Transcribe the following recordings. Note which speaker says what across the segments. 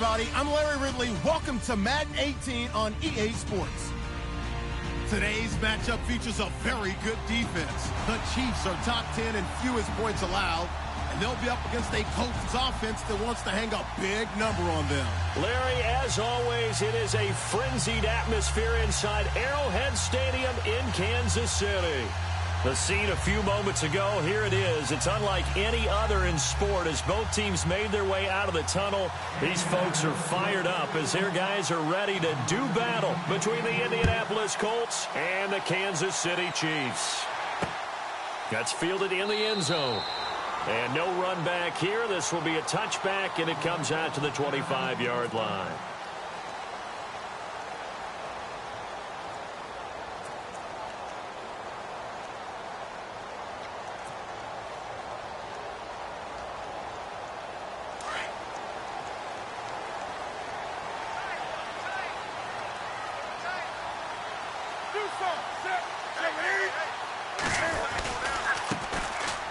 Speaker 1: everybody. I'm Larry Ridley. Welcome to Madden 18 on EA Sports. Today's matchup features a very good defense. The Chiefs are top 10 in fewest points allowed, and they'll be up against a Colts offense that wants to hang a big number on them.
Speaker 2: Larry, as always, it is a frenzied atmosphere inside Arrowhead Stadium in Kansas City. The scene a few moments ago, here it is. It's unlike any other in sport as both teams made their way out of the tunnel. These folks are fired up as their guys are ready to do battle between the Indianapolis Colts and the Kansas City Chiefs. That's fielded in the end zone. And no run back here. This will be a touchback, and it comes out to the 25-yard line.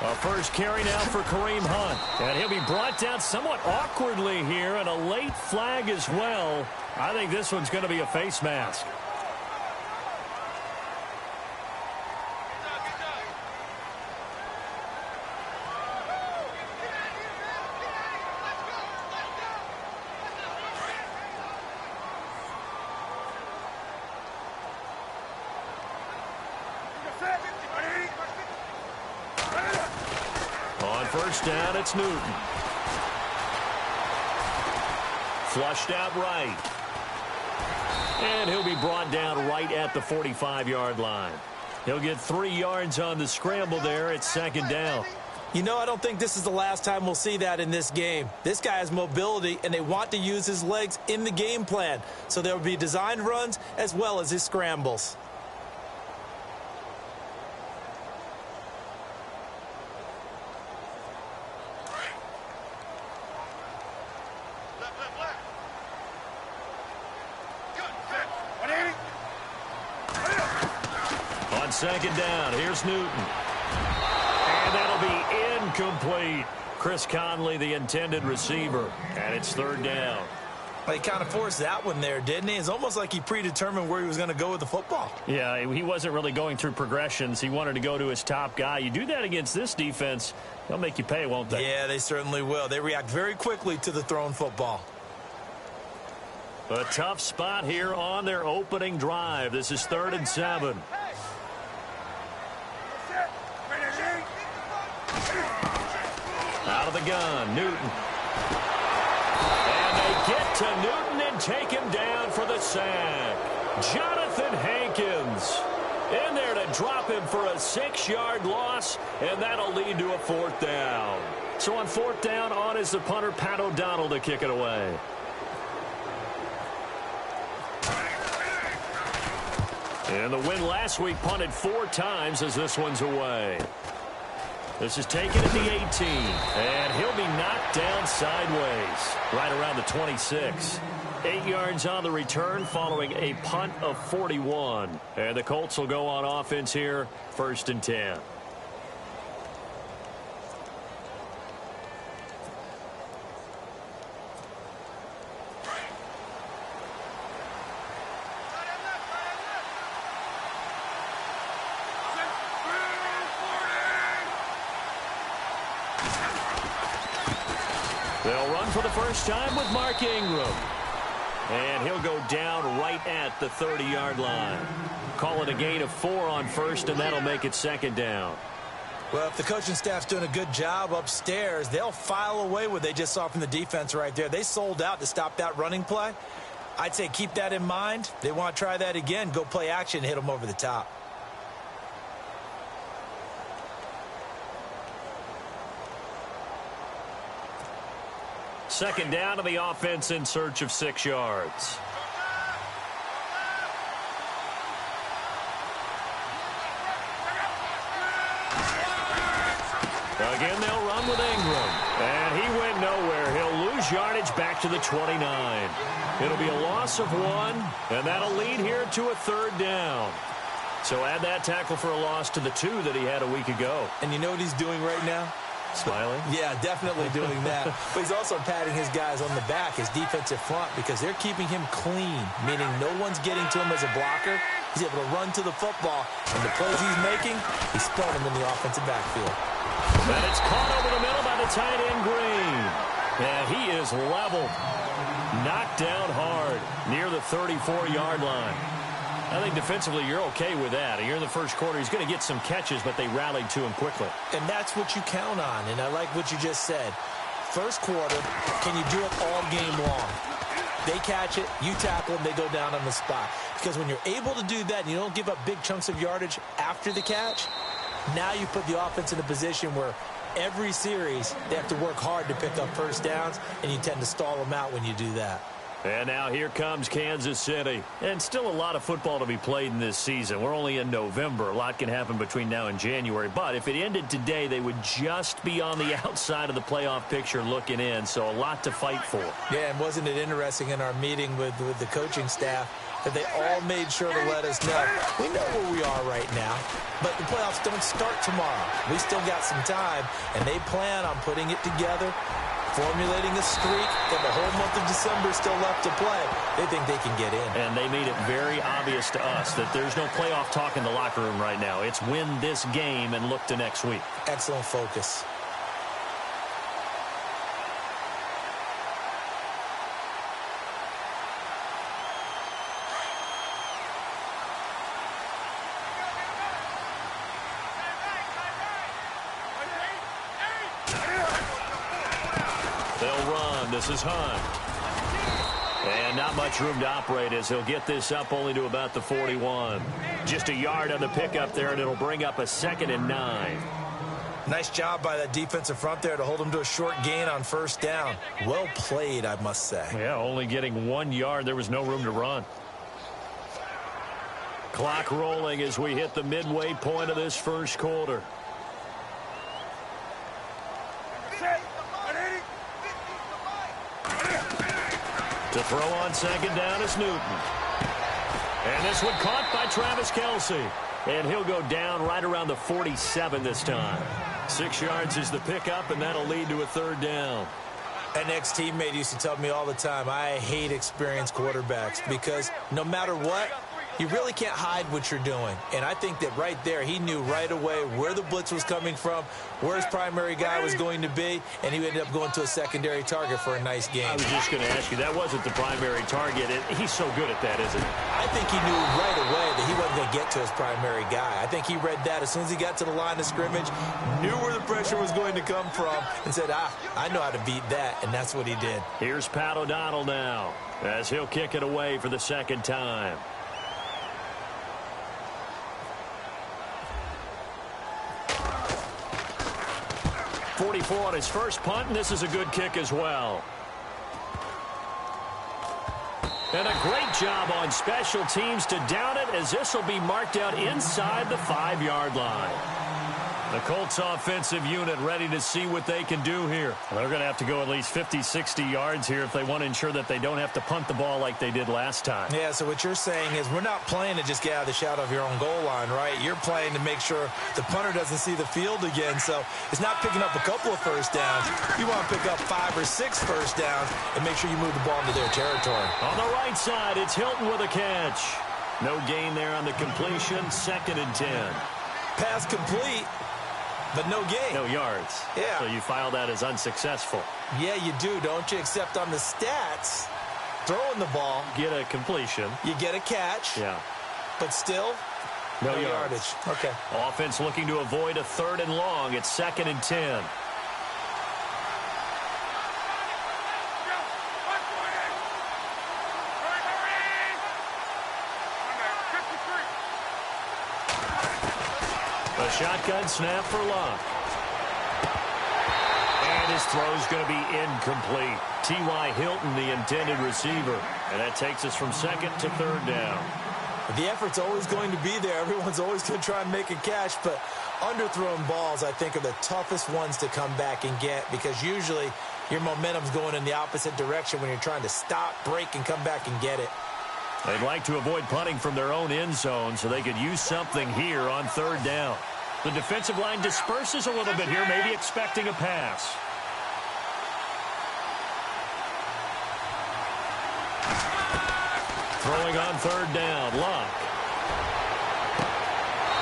Speaker 2: A first carry now for Kareem Hunt. And he'll be brought down somewhat awkwardly here, and a late flag as well. I think this one's going to be a face mask. First down, it's Newton. Flushed out right. And he'll be brought down right at the 45-yard line. He'll get 3 yards on the scramble there. It's second down.
Speaker 3: You know, I don't think this is the last time we'll see that in this game. This guy has mobility, and they want to use his legs in the game plan. So there will be designed runs as well as his scrambles.
Speaker 2: Second down, here's Newton. And that'll be incomplete. Chris Conley, the intended receiver, and it's third down.
Speaker 3: Well, he kind of forced that one there, didn't he? It's almost like he predetermined where he was going to go with the football.
Speaker 2: Yeah, he wasn't really going through progressions. He wanted to go to his top guy. You do that against this defense, they'll make you pay, won't they?
Speaker 3: Yeah, they certainly will. They react very quickly to the thrown football.
Speaker 2: A tough spot here on their opening drive. This is 3rd and 7. Out of the gun, Newton. And they get to Newton and take him down for the sack. Jonathan Hankins in there to drop him for a 6-yard loss, and that'll lead to a 4th down. So on 4th down, on is the punter, Pat O'Donnell, to kick it away. And the win last week punted 4 times as this one's away. This is taken at the 18, and he'll be knocked down sideways right around the 26. 8 yards on the return following a punt of 41. And the Colts will go on offense here, 1st and 10. They'll run for the first time with Mark Ingram. And he'll go down right at the 30-yard line. Call it a gain of 4 on 1st, and that'll make it 2nd down.
Speaker 3: Well, if the coaching staff's doing a good job upstairs, they'll file away what they just saw from the defense right there. They sold out to stop that running play. I'd say keep that in mind. They want to try that again. Go play action, hit them over the top.
Speaker 2: Second down to the offense in search of 6 yards. Again, they'll run with Ingram. And he went nowhere. He'll lose yardage back to the 29. It'll be a loss of 1, and that'll lead here to a 3rd down. So add that tackle for a loss to the 2 that he had a week ago.
Speaker 3: And you know what he's doing right now?
Speaker 2: Smiling?
Speaker 3: Yeah, definitely doing that. But he's also patting his guys on the back, his defensive front, because they're keeping him clean, meaning no one's getting to him as a blocker. He's able to run to the football, and the plays he's making, he's throwing them in the offensive backfield.
Speaker 2: And it's caught over the middle by the tight end, Green. And he is leveled. Knocked down hard near the 34-yard line. I think defensively you're okay with that. Here in the first quarter, he's going to get some catches, but they rallied to him quickly.
Speaker 3: And that's what you count on, and I like what you just said. First quarter, can you do it all game long? They catch it, you tackle them, they go down on the spot. Because when you're able to do that and you don't give up big chunks of yardage after the catch, now you put the offense in a position where every series they have to work hard to pick up first downs, and you tend to stall them out when you do that.
Speaker 2: And now here comes Kansas City. And still a lot of football to be played in this season. We're only in November. A lot can happen between now and January. But if it ended today, they would just be on the outside of the playoff picture looking in. So a lot to fight for.
Speaker 3: Yeah, and wasn't it interesting in our meeting with the coaching staff that they all made sure to let us know. We know where we are right now, but the playoffs don't start tomorrow. We still got some time, and they plan on putting it together, formulating a streak, and the whole month of December is still left to play. They think they can get in.
Speaker 2: And they made it very obvious to us that there's no playoff talk in the locker room right now. It's win this game and look to next week.
Speaker 3: Excellent focus.
Speaker 2: They'll run. This is Hunt. And not much room to operate as he'll get this up only to about the 41. Just a yard on the pickup there, and it'll bring up a 2nd and 9.
Speaker 3: Nice job by that defensive front there to hold him to a short gain on first down. Well played, I must say.
Speaker 2: Yeah, only getting 1 yard. There was no room to run. Clock rolling as we hit the midway point of this first quarter. To throw on 2nd down is Newton. And this one caught by Travis Kelce. And he'll go down right around the 47 this time. 6 yards is the pickup, and that'll lead to a 3rd down.
Speaker 3: An ex-teammate used to tell me all the time, I hate experienced quarterbacks because no matter what, you really can't hide what you're doing. And I think that right there, he knew right away where the blitz was coming from, where his primary guy was going to be, and he ended up going to a secondary target for a nice game.
Speaker 2: I was just going to ask you, that wasn't the primary target. He's so good at that, isn't he?
Speaker 3: I think he knew right away that he wasn't going to get to his primary guy. I think he read that as soon as he got to the line of scrimmage, knew where the pressure was going to come from, and said, I know how to beat that, and that's what he did.
Speaker 2: Here's Pat O'Donnell now, as he'll kick it away for the 2nd time. 44 on his first punt, and this is a good kick as well. And a great job on special teams to down it, as this will be marked out inside the 5-yard line. The Colts offensive unit ready to see what they can do here. They're going to have to go at least 50, 60 yards here if they want to ensure that they don't have to punt the ball like they did last time.
Speaker 3: Yeah, so what you're saying is we're not playing to just get out of the shadow of your own goal line, right? You're playing to make sure the punter doesn't see the field again. So it's not picking up a couple of first downs. You want to pick up 5 or 6 first downs and make sure you move the ball into their territory.
Speaker 2: On the right side, it's Hilton with a catch. No gain there on the completion. 2nd and 10.
Speaker 3: Pass complete. But no gain.
Speaker 2: No yards.
Speaker 3: Yeah.
Speaker 2: So you file that as unsuccessful.
Speaker 3: Yeah, you do, don't you? Except on the stats, throwing the ball.
Speaker 2: Get a completion.
Speaker 3: You get a catch.
Speaker 2: Yeah.
Speaker 3: But still,
Speaker 2: no
Speaker 3: yardage. Okay.
Speaker 2: Offense looking to avoid a 3rd and long. It's 2nd and 10. A shotgun snap for Luck. And his throw's going to be incomplete. T.Y. Hilton, the intended receiver. And that takes us from 2nd to 3rd down.
Speaker 3: The effort's always going to be there. Everyone's always going to try and make a catch, but underthrown balls, I think, are the toughest ones to come back and get because usually your momentum's going in the opposite direction when you're trying to stop, break, and come back and get it.
Speaker 2: They'd like to avoid punting from their own end zone so they could use something here on 3rd down. The defensive line disperses a little bit here, maybe expecting a pass. Throwing on third down, Luck.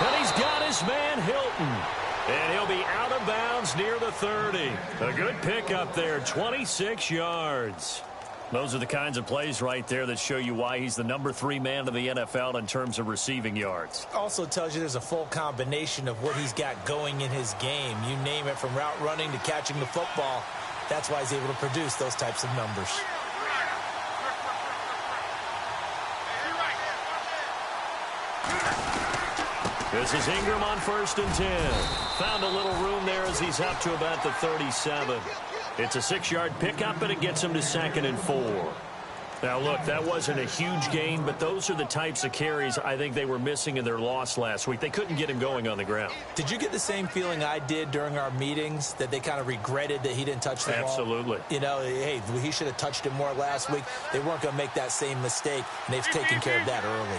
Speaker 2: And he's got his man, Hilton. And he'll be out of bounds near the 30. A good pickup there, 26 yards. Those are the kinds of plays right there that show you why he's the number 3 man in the NFL in terms of receiving yards.
Speaker 3: Also tells you there's a full combination of what he's got going in his game. You name it, from route running to catching the football. That's why he's able to produce those types of numbers.
Speaker 2: This is Ingram on 1st and 10. Found a little room there as he's up to about the 37. It's a 6-yard pickup, and it gets him to 2nd and 4. Now, look, that wasn't a huge gain, but those are the types of carries I think they were missing in their loss last week. They couldn't get him going on the ground.
Speaker 3: Did you get the same feeling I did during our meetings, that they kind of regretted that he didn't touch the ball?
Speaker 2: Absolutely.
Speaker 3: You know, hey, he should have touched it more last week. They weren't going to make that same mistake, and they've taken care of that early.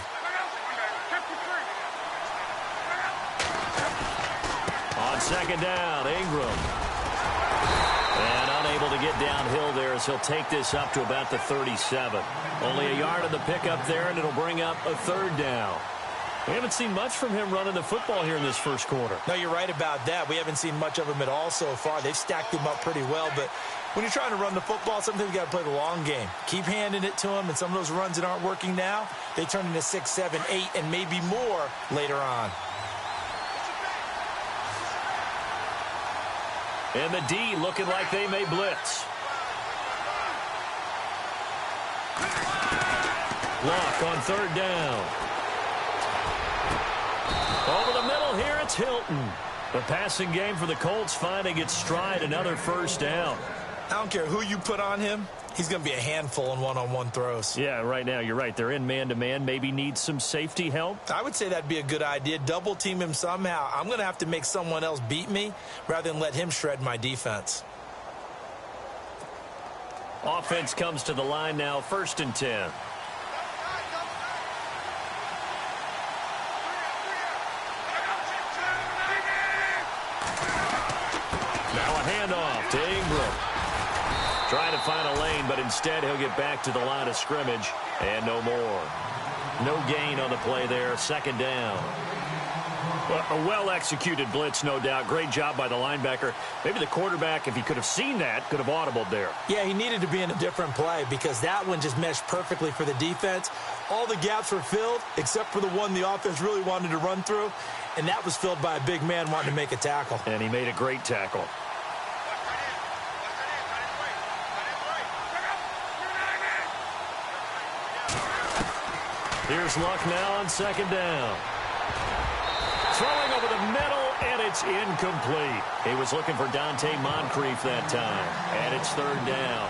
Speaker 2: On 2nd down, Ingram. And unable to get downhill there as he'll take this up to about the 37. Only a yard of the pickup there, and it'll bring up a 3rd down. We haven't seen much from him running the football here in this first quarter.
Speaker 3: No, you're right about that. We haven't seen much of him at all so far. They've stacked him up pretty well, but when you're trying to run the football, sometimes you got to play the long game. Keep handing it to him, and some of those runs that aren't working now, they turn into 6, 7, 8, and maybe more later on.
Speaker 2: And the D looking like they may blitz. Luck on 3rd down. Over the middle here, it's Hilton. The passing game for the Colts finding its stride, another 1st down.
Speaker 3: I don't care who you put on him. He's going to be a handful in one-on-one throws.
Speaker 2: Yeah, right now, you're right. They're in man-to-man. Maybe need some safety help.
Speaker 3: I would say that'd be a good idea. Double team him somehow. I'm going to have to make someone else beat me rather than let him shred my defense.
Speaker 2: Offense comes to the line now, 1st and 10. Now a handoff to Ingram. Trying to find a lane, but instead he'll get back to the line of scrimmage, and no more. No gain on the play there, 2nd down. Well, a well-executed blitz, no doubt. Great job by the linebacker. Maybe the quarterback, if he could have seen that, could have audibled there.
Speaker 3: Yeah, he needed to be in a different play because that one just meshed perfectly for the defense. All the gaps were filled except for the one the offense really wanted to run through, and that was filled by a big man wanting to make a tackle.
Speaker 2: And he made a great tackle. Here's Luck now on 2nd down. Throwing over the middle, and it's incomplete. He was looking for Dante Moncrief that time, and it's 3rd down.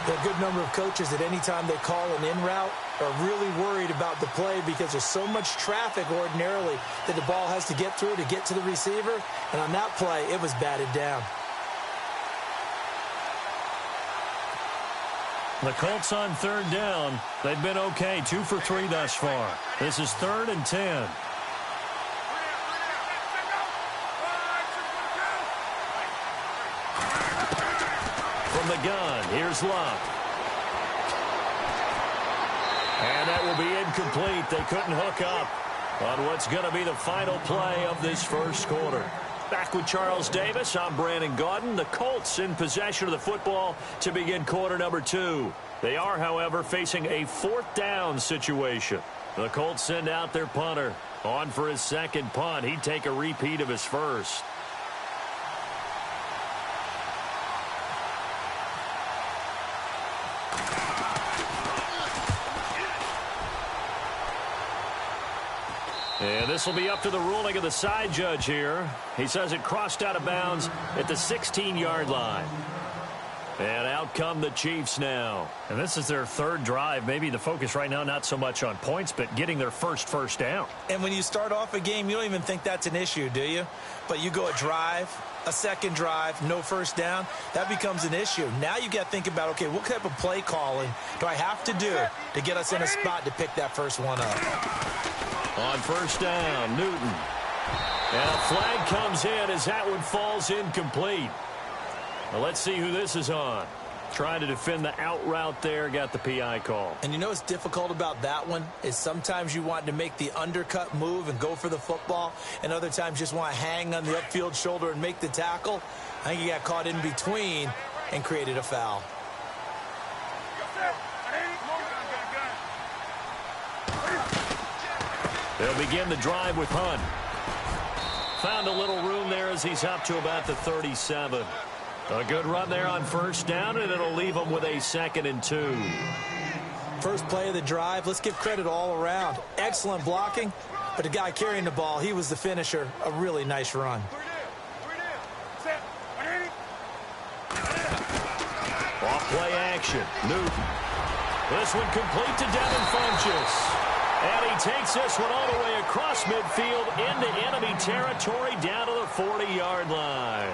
Speaker 3: There are a good number of coaches that any time they call an in route are really worried about the play because there's so much traffic ordinarily that the ball has to get through to get to the receiver. And on that play, it was batted down.
Speaker 2: The Colts on 3rd down. They've been okay, 2 for 3 thus far. This is 3rd and 10. From the gun, here's Luck. And that will be incomplete. They couldn't hook up on what's going to be the final play of this first quarter. Back with Charles Davis, I'm Brandon Gaudin. The Colts in possession of the football to begin quarter number 2. They are, however, facing a 4th down situation. The Colts send out their punter on for his 2nd punt. He'd take a repeat of his first. And this will be up to the ruling of the side judge here. He says it crossed out of bounds at the 16-yard line. And out come the Chiefs now. And this is their 3rd drive. Maybe the focus right now not so much on points, but getting their first down.
Speaker 3: And when you start off a game, you don't even think that's an issue, do you? But you go a drive, a 2nd drive, no 1st down, that becomes an issue. Now you got to think about, okay, what type of play calling do I have to do to get us in a spot to pick that first one up?
Speaker 2: On 1st down, Newton. And a flag comes in as that one falls incomplete. Well, let's see who this is on. Trying to defend the out route there, got the PI call.
Speaker 3: And you know what's difficult about that one is sometimes you want to make the undercut move and go for the football, and other times just want to hang on the upfield shoulder and make the tackle. I think he got caught in between and created a foul.
Speaker 2: They'll begin the drive with Hunt. Found a little room there as he's up to about the 37. A good run there on first down, and it'll leave him with a 2nd and 2.
Speaker 3: First play of the drive, let's give credit all around. Excellent blocking, but the guy carrying the ball, he was the finisher. A really nice run.
Speaker 2: Off play action. Newton. This one complete to Devin Funchess. And he takes this one all the way across midfield into enemy territory down to the 40-yard line.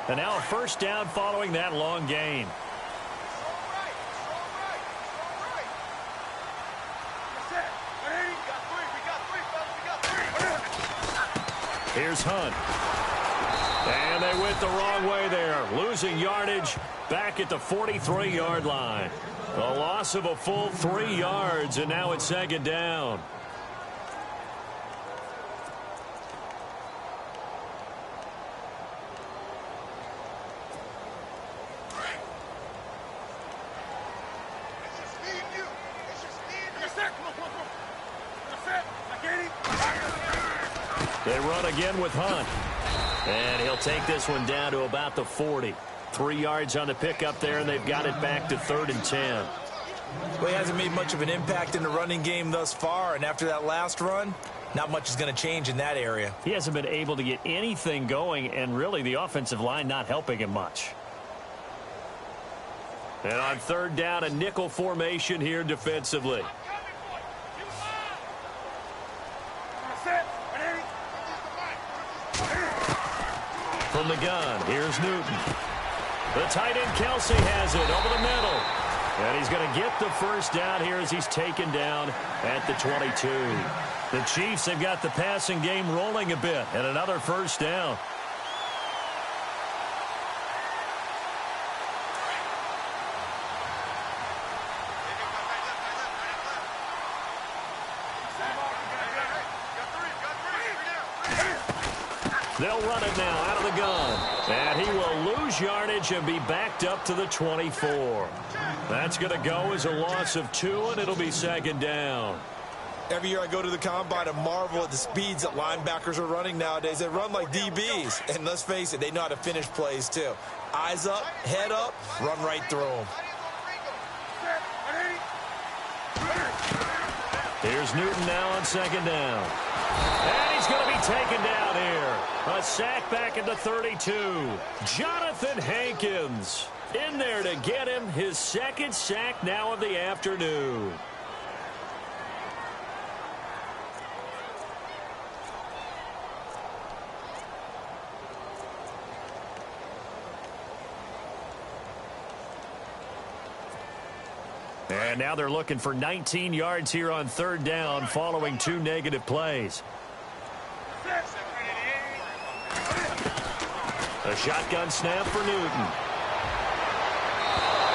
Speaker 2: And now a first down following that long gain. Here's Hunt. And they went the wrong way there. Losing yardage back at the 43-yard line. A loss of a full 3 yards, and now it's 2nd down. They run again with Hunt. And he'll take this one down to about the 40. 3 yards on the pickup there, and they've got it back to 3rd and 10.
Speaker 3: Well, he hasn't made much of an impact in the running game thus far, and after that last run, not much is going to change in that area.
Speaker 2: He hasn't been able to get anything going, and really the offensive line not helping him much. And on 3rd down, a nickel formation here defensively. From the gun, here's Newton. The tight end Kelsey has it over the middle. And he's going to get the first down here as he's taken down at the 22. The Chiefs have got the passing game rolling a bit, and another first down. They'll run it now out of the gun. And he will lose yardage and be backed up to the 24. That's going to go as a loss of 2, and it'll be 2nd down.
Speaker 3: Every year I go to the combine and marvel at the speeds that linebackers are running nowadays. They run like DBs. And let's face it, they know how to finish plays too. Eyes up, head up, run right through them.
Speaker 2: Here's Newton now on 2nd down. And he's going to be taken down here. A sack back at the 32. Jonathan Hankins in there to get him his 2nd sack now of the afternoon. And now they're looking for 19 yards here on 3rd down following 2 negative plays. A shotgun snap for Newton.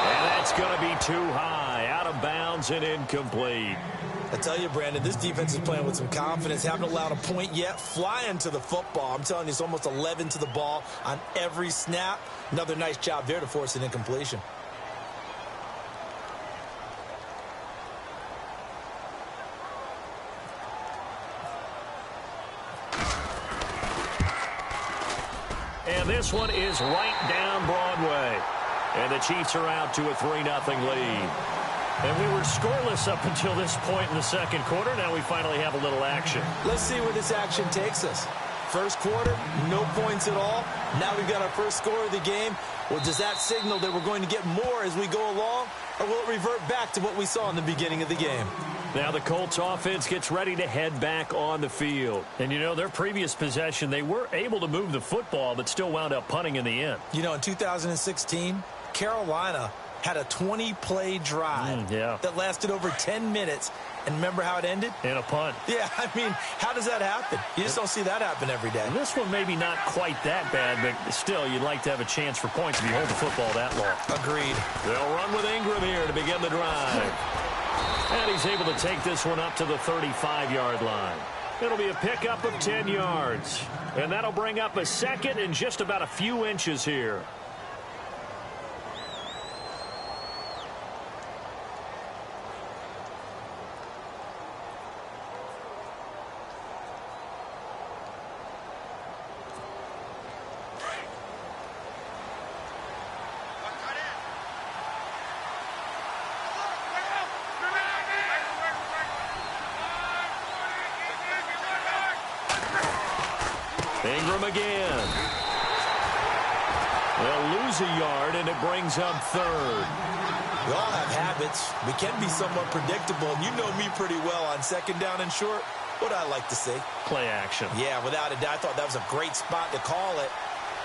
Speaker 2: And that's going to be too high, out of bounds and incomplete.
Speaker 3: I tell you, Brandon, this defense is playing with some confidence. Haven't allowed a point yet. Flying to the football. I'm telling you, it's almost 11 to the ball on every snap. Another nice job there to force an incompletion.
Speaker 2: And this one is right down Broadway. And the Chiefs are out to a 3-0 lead. And we were scoreless up until this point in the 2nd quarter. Now we finally have a little action.
Speaker 3: Let's see where this action takes us. First quarter, no points at all. Now we've got our first score of the game. Well, does that signal that we're going to get more as we go along? Or will it revert back to what we saw in the beginning of the game?
Speaker 2: Now the Colts offense gets ready to head back on the field. And, you know, their previous possession, they were able to move the football, but still wound up punting in the end.
Speaker 3: You know, in 2016, Carolina had a 20-play drive that lasted over 10 minutes. And remember how it ended?
Speaker 2: In a punt.
Speaker 3: Yeah, I mean, how does that happen? You just don't see that happen every day.
Speaker 2: This one maybe not quite that bad, but still, you'd like to have a chance for points if you hold the football that long.
Speaker 3: Agreed.
Speaker 2: They'll run with Ingram here to begin the drive. And he's able to take this one up to the 35-yard line. It'll be a pickup of 10 yards. And that'll bring up a second and just about a few inches here. Ingram again. They'll lose a yard, and it brings up third.
Speaker 3: We all have habits. We can be somewhat predictable, and you know me pretty well on second down and short. What I like to see?
Speaker 2: Play action.
Speaker 3: Yeah, without a doubt. I thought that was a great spot to call it.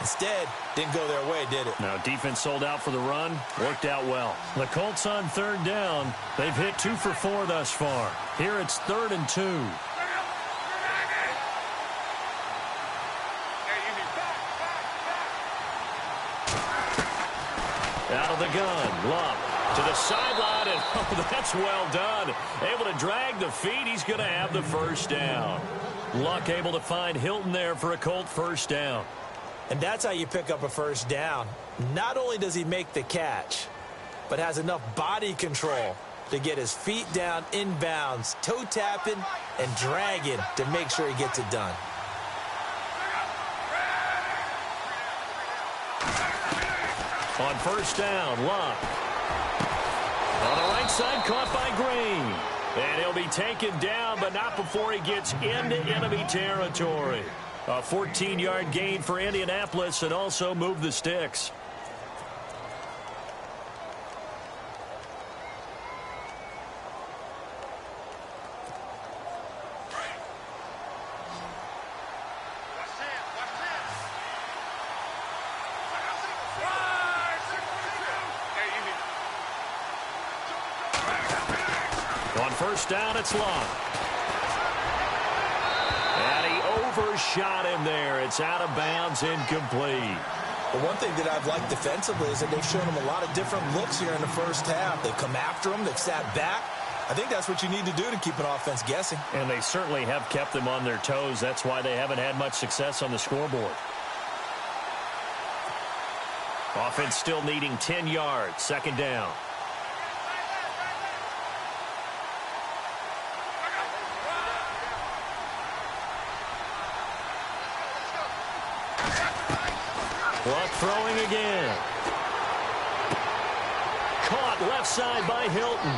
Speaker 3: Instead, didn't go their way, did it?
Speaker 2: Now, defense sold out for the run. Worked out well. The Colts on third down. They've hit 2 for 4 thus far. Here it's 3rd and 2. Out of the gun, Luck to the sideline, and oh, that's well done. Able to drag the feet. He's going to have the first down. Luck able to find Hilton there for a Colt first down.
Speaker 3: And that's how you pick up a first down. Not only does he make the catch, but has enough body control to get his feet down inbounds, toe tapping and dragging to make sure he gets it done.
Speaker 2: On first down, Luck. On the right side, caught by Green. And he'll be taken down, but not before he gets into enemy territory. A 14-yard gain for Indianapolis and also move the sticks. On first down, it's Long. And he overshot him there. It's out of bounds, incomplete.
Speaker 3: Well, one thing that I've liked defensively is that they've shown him a lot of different looks here in the first half. They've come after him. They've sat back. I think that's what you need to do to keep an offense guessing.
Speaker 2: And they certainly have kept them on their toes. That's why they haven't had much success on the scoreboard. Offense still needing 10 yards. Second down. Luck throwing again. Caught left side by Hilton.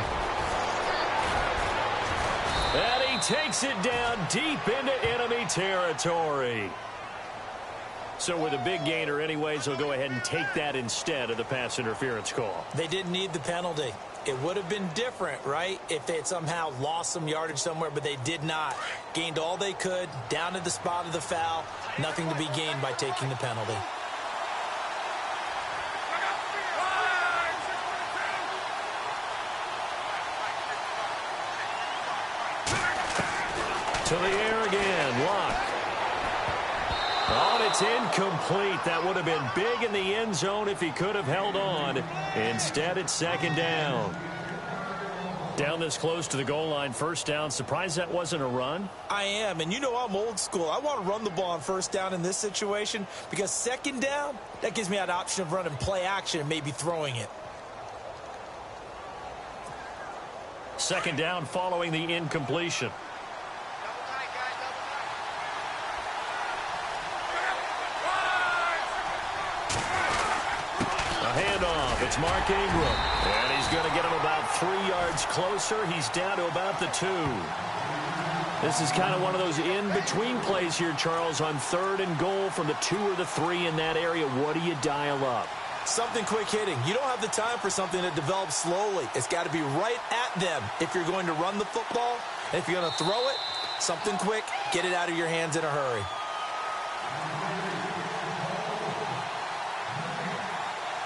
Speaker 2: And he takes it down deep into enemy territory. So with a big gainer anyways, he'll go ahead and take that instead of the pass interference call.
Speaker 3: They didn't need the penalty. It would have been different, right, if they had somehow lost some yardage somewhere, but they did not. Gained all they could, down to the spot of the foul. Nothing to be gained by taking the penalty.
Speaker 2: To the air again, Luck. Oh, it's incomplete. That would have been big in the end zone if he could have held on. Instead, it's second down. Down this close to the goal line, first down. Surprised that wasn't a run?
Speaker 3: I am, and you know I'm old school. I want to run the ball on first down in this situation because second down, that gives me that option of running play action and maybe throwing it.
Speaker 2: Second down following the incompletion. Handoff. It's Mark Ingram. And he's going to get him about 3 yards closer. He's down to about the 2. This is kind of one of those in-between plays here, Charles, on third and goal from the 2 or the 3 in that area. What do you dial up?
Speaker 3: Something quick hitting. You don't have the time for something that develops slowly. It's got to be right at them if you're going to run the football. And if you're going to throw it, something quick, get it out of your hands in a hurry.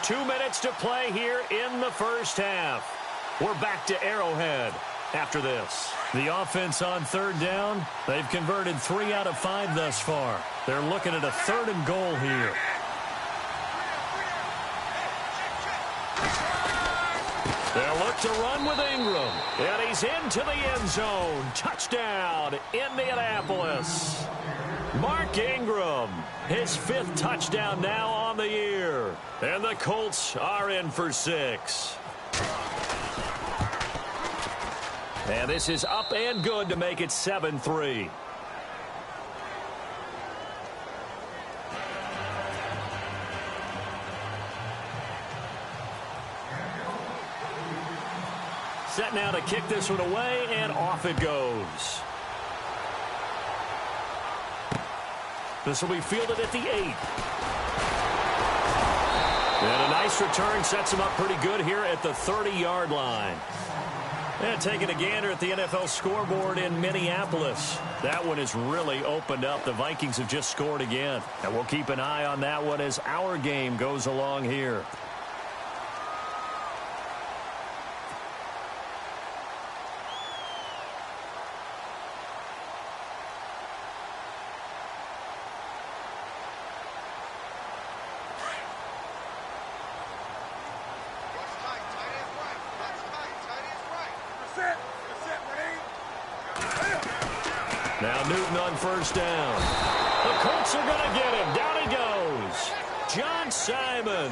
Speaker 2: 2 minutes to play here in the first half. We're back to Arrowhead after this. The offense on third down, they've converted 3 out of 5 thus far. They're looking at a 3rd and goal here. They'll look to run with Ingram. And he's into the end zone. Touchdown, Indianapolis. Mark Ingram, his 5th touchdown now on the year. And the Colts are in for 6. And this is up and good to make it 7-3. Set now to kick this one away, and off it goes. This will be fielded at the 8. And a nice return sets him up pretty good here at the 30-yard line. And taking a gander at the NFL scoreboard in Minneapolis. That one has really opened up. The Vikings have just scored again. And we'll keep an eye on that one as our game goes along here. Now Newton on first down. The Colts are going to get him. Down he goes. John Simon,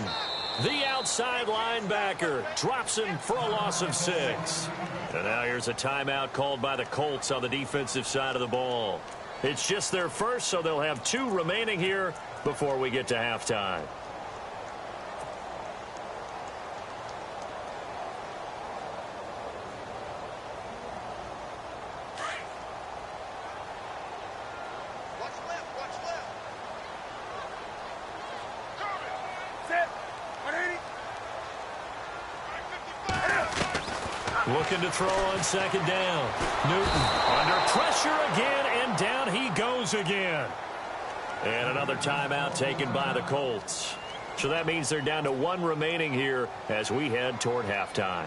Speaker 2: the outside linebacker, drops him for a loss of 6. And now here's a timeout called by the Colts on the defensive side of the ball. It's just their first, so they'll have 2 remaining here before we get to halftime. Looking to throw on second down. Newton under pressure again, and down he goes again. And another timeout taken by the Colts. So that means they're down to 1 remaining here as we head toward halftime.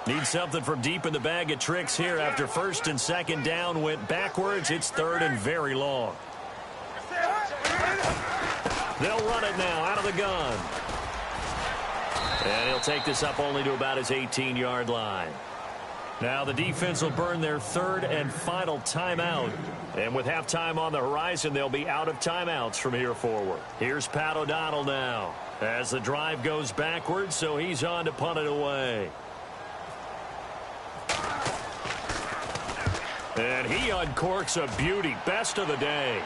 Speaker 2: Need something from deep in the bag of tricks here after first and second down went backwards. It's 3rd and very long. They'll run it now out of the gun. And he'll take this up only to about his 18-yard line. Now the defense will burn their 3rd and final timeout. And with halftime on the horizon, they'll be out of timeouts from here forward. Here's Pat O'Donnell now as the drive goes backwards, so he's on to punt it away. And he uncorks a beauty. Best of the day.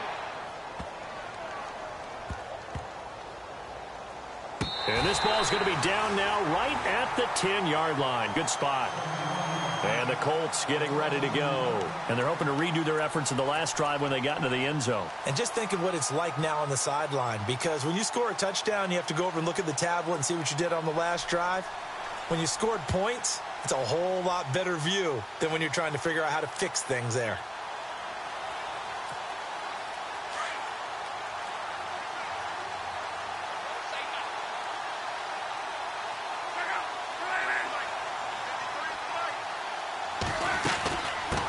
Speaker 2: And this ball is going to be down now right at the 10-yard line. Good spot. And the Colts getting ready to go. And they're hoping to redo their efforts in the last drive when they got into the end zone.
Speaker 3: And just think of what it's like now on the sideline, because when you score a touchdown, you have to go over and look at the tablet and see what you did on the last drive. When you scored points, it's a whole lot better view than when you're trying to figure out how to fix things there.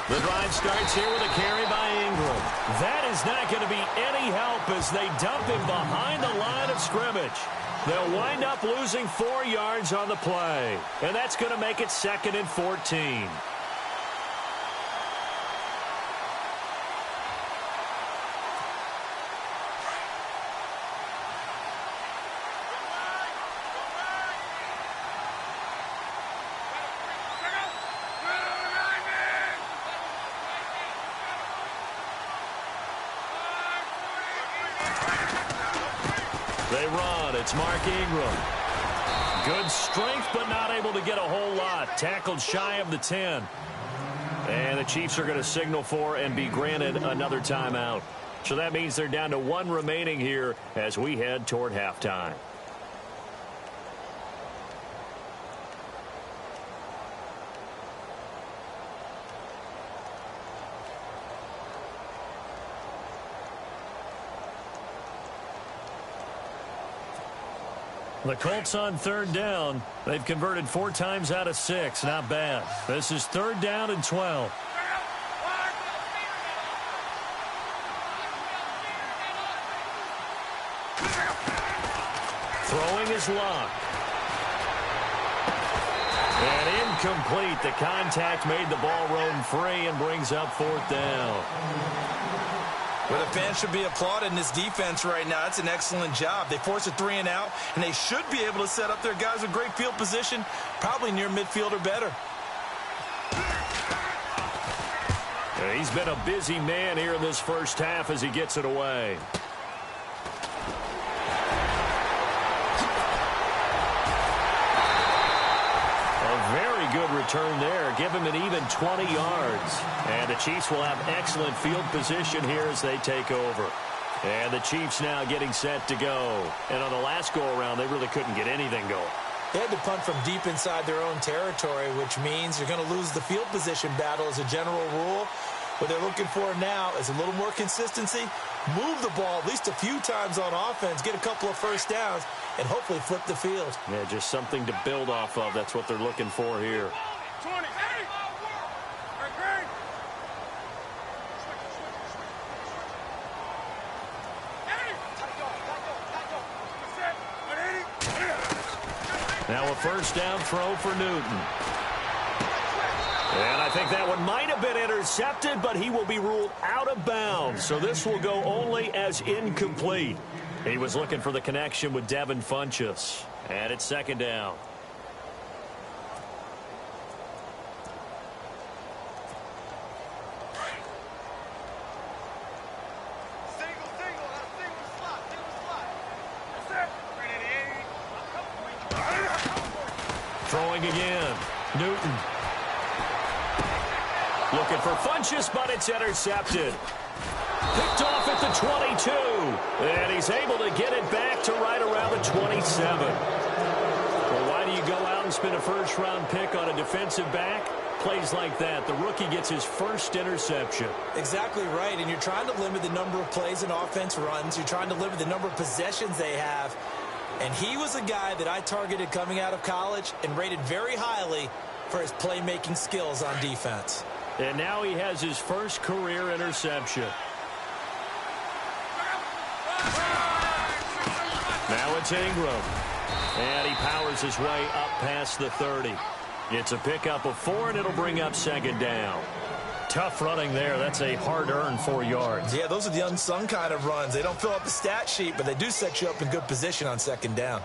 Speaker 2: The drive starts here with a carry by Ingram. That is not going to be any help as they dump him behind the line of scrimmage. They'll wind up losing 4 yards on the play, and that's going to make it 2nd and 14. They run. It's Mark Ingram. Good strength, but not able to get a whole lot. Tackled shy of the 10. And the Chiefs are going to signal for and be granted another timeout. So that means they're down to 1 remaining here as we head toward halftime. The Colts on third down. They've converted 4 times out of 6. Not bad. This is third down and 12. Throwing is locked. And incomplete. The contact made the ball roam free and brings up fourth down.
Speaker 3: Well, the fans should be applauding this defense right now. That's an excellent job. They forced a 3 and out, and they should be able to set up their guys with great field position, probably near midfield or better.
Speaker 2: He's been a busy man here in this first half as he gets it away. Good return there. Give him an even 20 yards. And the Chiefs will have excellent field position here as they take over. And the Chiefs now getting set to go. And on the last go-around, they really couldn't get anything going.
Speaker 3: They had to punt from deep inside their own territory, which means you're going to lose the field position battle as a general rule. What they're looking for now is a little more consistency, move the ball at least a few times on offense, get a couple of first downs, and hopefully flip the field.
Speaker 2: Yeah, just something to build off of. That's what they're looking for here.
Speaker 4: 20.
Speaker 2: Now a first down throw for Newton. And I think that one might have been intercepted, but he will be ruled out of bounds. So this will go only as incomplete. He was looking for the connection with Devin Funchess. And it's second down. Throwing again. Newton. Looking for Funchess, but it's intercepted. Picked off at the 22. And he's able to get it back to right around the 27. Well, why do you go out and spend a first-round pick on a defensive back? Plays like that. The rookie gets his first interception.
Speaker 3: Exactly right, and you're trying to limit the number of plays and offense runs. You're trying to limit the number of possessions they have. And he was a guy that I targeted coming out of college and rated very highly for his playmaking skills on defense.
Speaker 2: And now he has his first career interception. Now it's Ingram. And he powers his way up past the 30. It's a pickup of 4, and it'll bring up second down. Tough running there. That's a hard-earned 4 yards.
Speaker 3: Yeah, those are the unsung kind of runs. They don't fill up the stat sheet, but they do set you up in good position on second down.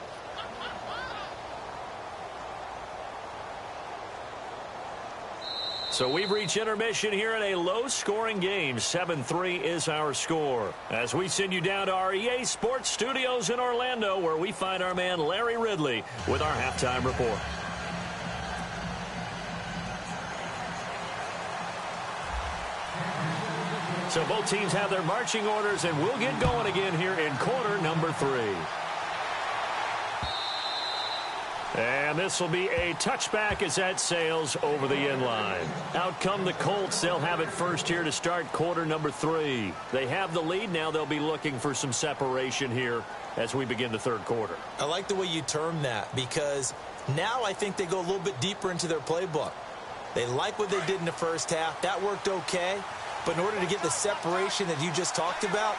Speaker 2: So we've reached intermission here in a low-scoring game. 7-3 is our score. As we send you down to our EA Sports Studios in Orlando, where we find our man Larry Ridley with our halftime report. So both teams have their marching orders, and we'll get going again here in quarter number 3. And this will be a touchback as that sails over the end line. Out come the Colts. They'll have it first here to start quarter number 3. They have the lead. Now they'll be looking for some separation here as we begin the third quarter.
Speaker 3: I like the way you term that, because now I think they go a little bit deeper into their playbook. They like what they did in the first half. That worked okay. But in order to get the separation that you just talked about,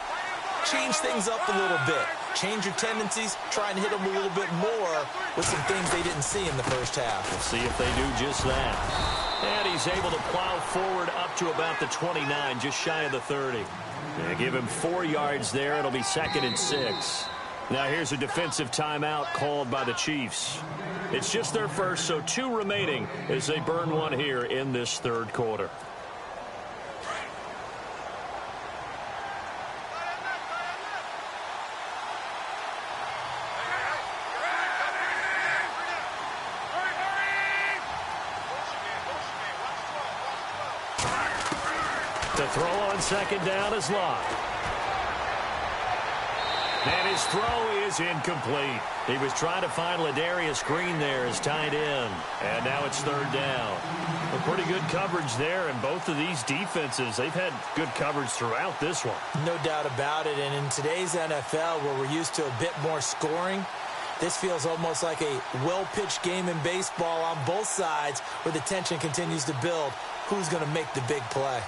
Speaker 3: change things up a little bit. Change your tendencies, try and hit them a little bit more with some things they didn't see in the first half.
Speaker 2: We'll see if they do just that. And he's able to plow forward up to about the 29, just shy of the 30. They give him 4 yards there. It'll be 2nd and 6. Now here's a defensive timeout called by the Chiefs. It's just their first, so 2 remaining as they burn one here in this third quarter. The throw on second down is locked. And his throw is incomplete. He was trying to find Ladarius Green there as tight end. And now it's third down. A pretty good coverage there, and both of these defenses, they've had good coverage throughout this one.
Speaker 3: No doubt about it. And in today's NFL, where we're used to a bit more scoring, This feels almost like a well-pitched game in baseball on both sides where the tension continues to build. Who's going to make the big play?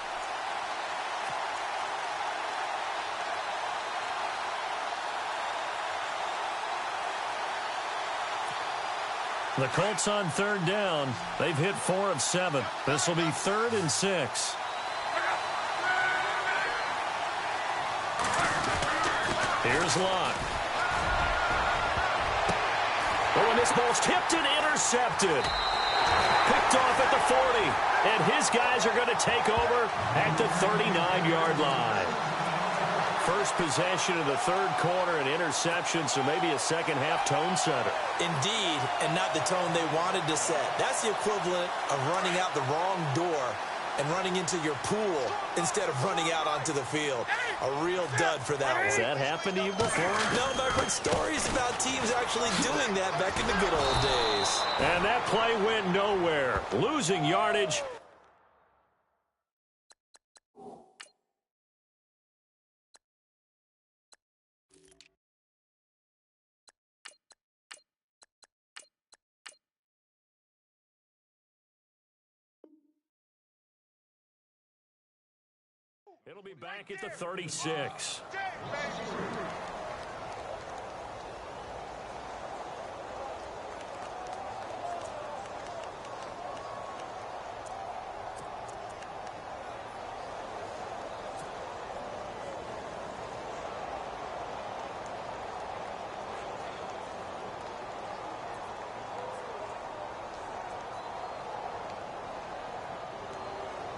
Speaker 2: The Colts on third down. They've hit 4 of 7. This will be 3rd and 6. Here's Locke. Oh, and this ball's tipped and intercepted. Picked off at the 40. And his guys are going to take over at the 39-yard line. First possession of the third quarter, an interception, so maybe a second-half tone setter.
Speaker 3: Indeed, and not the tone they wanted to set. That's the equivalent of running out the wrong door and running into your pool instead of running out onto the field. A real dud for that one.
Speaker 2: Has that happened to you before?
Speaker 3: No, but I've heard stories about teams actually doing that back in the good old days.
Speaker 2: And that play went nowhere. Losing yardage. It'll be back at the 36.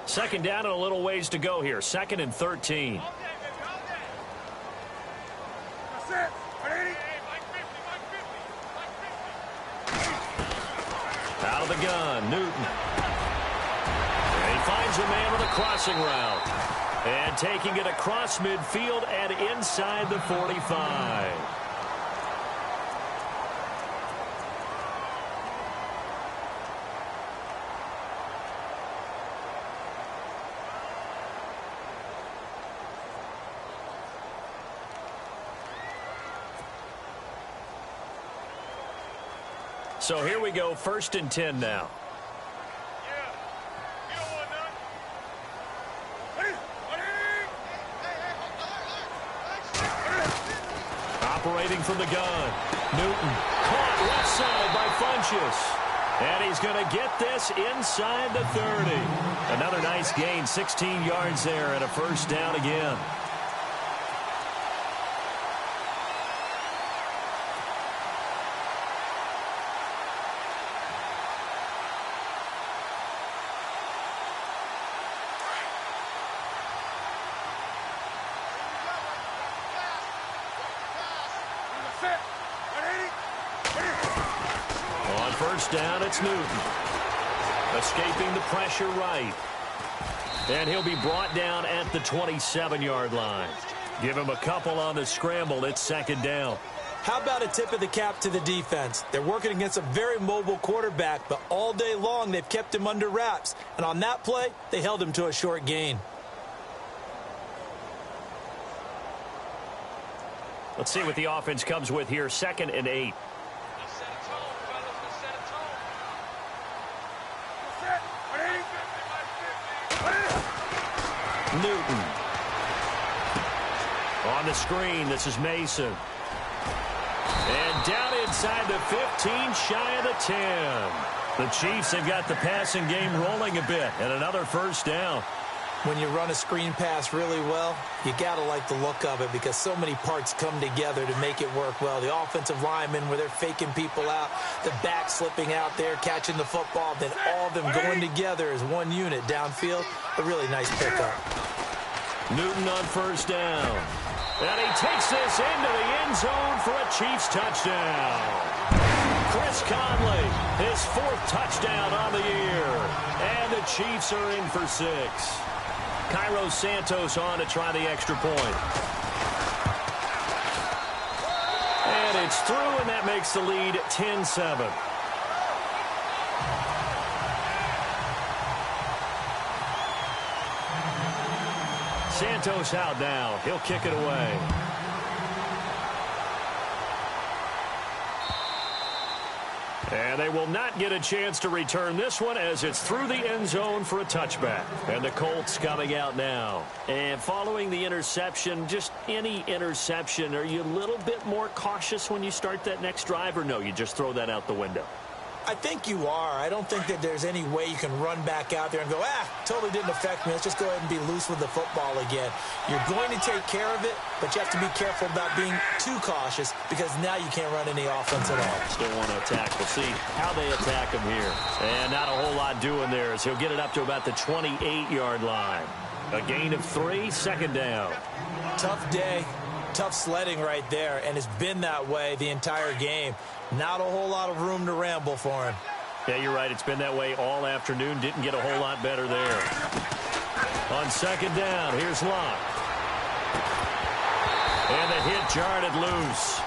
Speaker 2: Second down and a little ways to go here. 2nd and 13. Out of the gun, Newton. And he finds a man with a crossing route. And taking it across midfield and inside the 45. So here we go, 1st and 10 now. Operating from the gun. Newton caught left side by Funchess. And he's going to get this inside the 30. Another nice gain, 16 yards there and a first down again. Down, it's Newton. Escaping the pressure right. And he'll be brought down at the 27-yard line. Give him a couple on the scramble. It's 2nd down.
Speaker 3: How about a tip of the cap to the defense? They're working against a very mobile quarterback, but all day long they've kept him under wraps. And on that play, they held him to a short gain.
Speaker 2: Let's see what the offense comes with here. 2nd and 8. Newton. On the screen, this is Mason. And down inside the 15, shy of the 10. The Chiefs have got the passing game rolling a bit, and another first down.
Speaker 3: When you run a screen pass really well, you got to like the look of it because so many parts come together to make it work well. The offensive linemen, where they're faking people out, the back slipping out there, catching the football, then all of them going together as one unit downfield. A really nice pickup.
Speaker 2: Newton on first down. And he takes this into the end zone for a Chiefs touchdown. Chris Conley, his 4th touchdown on the year. And the Chiefs are in for 6. Cairo Santos on to try the extra point. And it's through, and that makes the lead 10-7. Santos out now. He'll kick it away. And they will not get a chance to return this one as it's through the end zone for a touchback. And the Colts coming out now. And following the interception, just any interception, are you a little bit more cautious when you start that next drive, or no, you just throw that out the window?
Speaker 3: I think you are. I don't think that there's any way you can run back out there and go, totally didn't affect me. Let's just go ahead and be loose with the football again. You're going to take care of it, but you have to be careful about being too cautious because now you can't run any offense at all.
Speaker 2: Still want to attack. We'll see how they attack him here. And not a whole lot doing there as he'll get it up to about the 28-yard line. A gain of 3, second down.
Speaker 3: Tough day. Tough sledding right there, and it's been that way the entire game. Not a whole lot of room to ramble for him.
Speaker 2: Yeah, you're right. It's been that way all afternoon. Didn't get a whole lot better there. On second down, here's Locke. And the hit jarred it loose.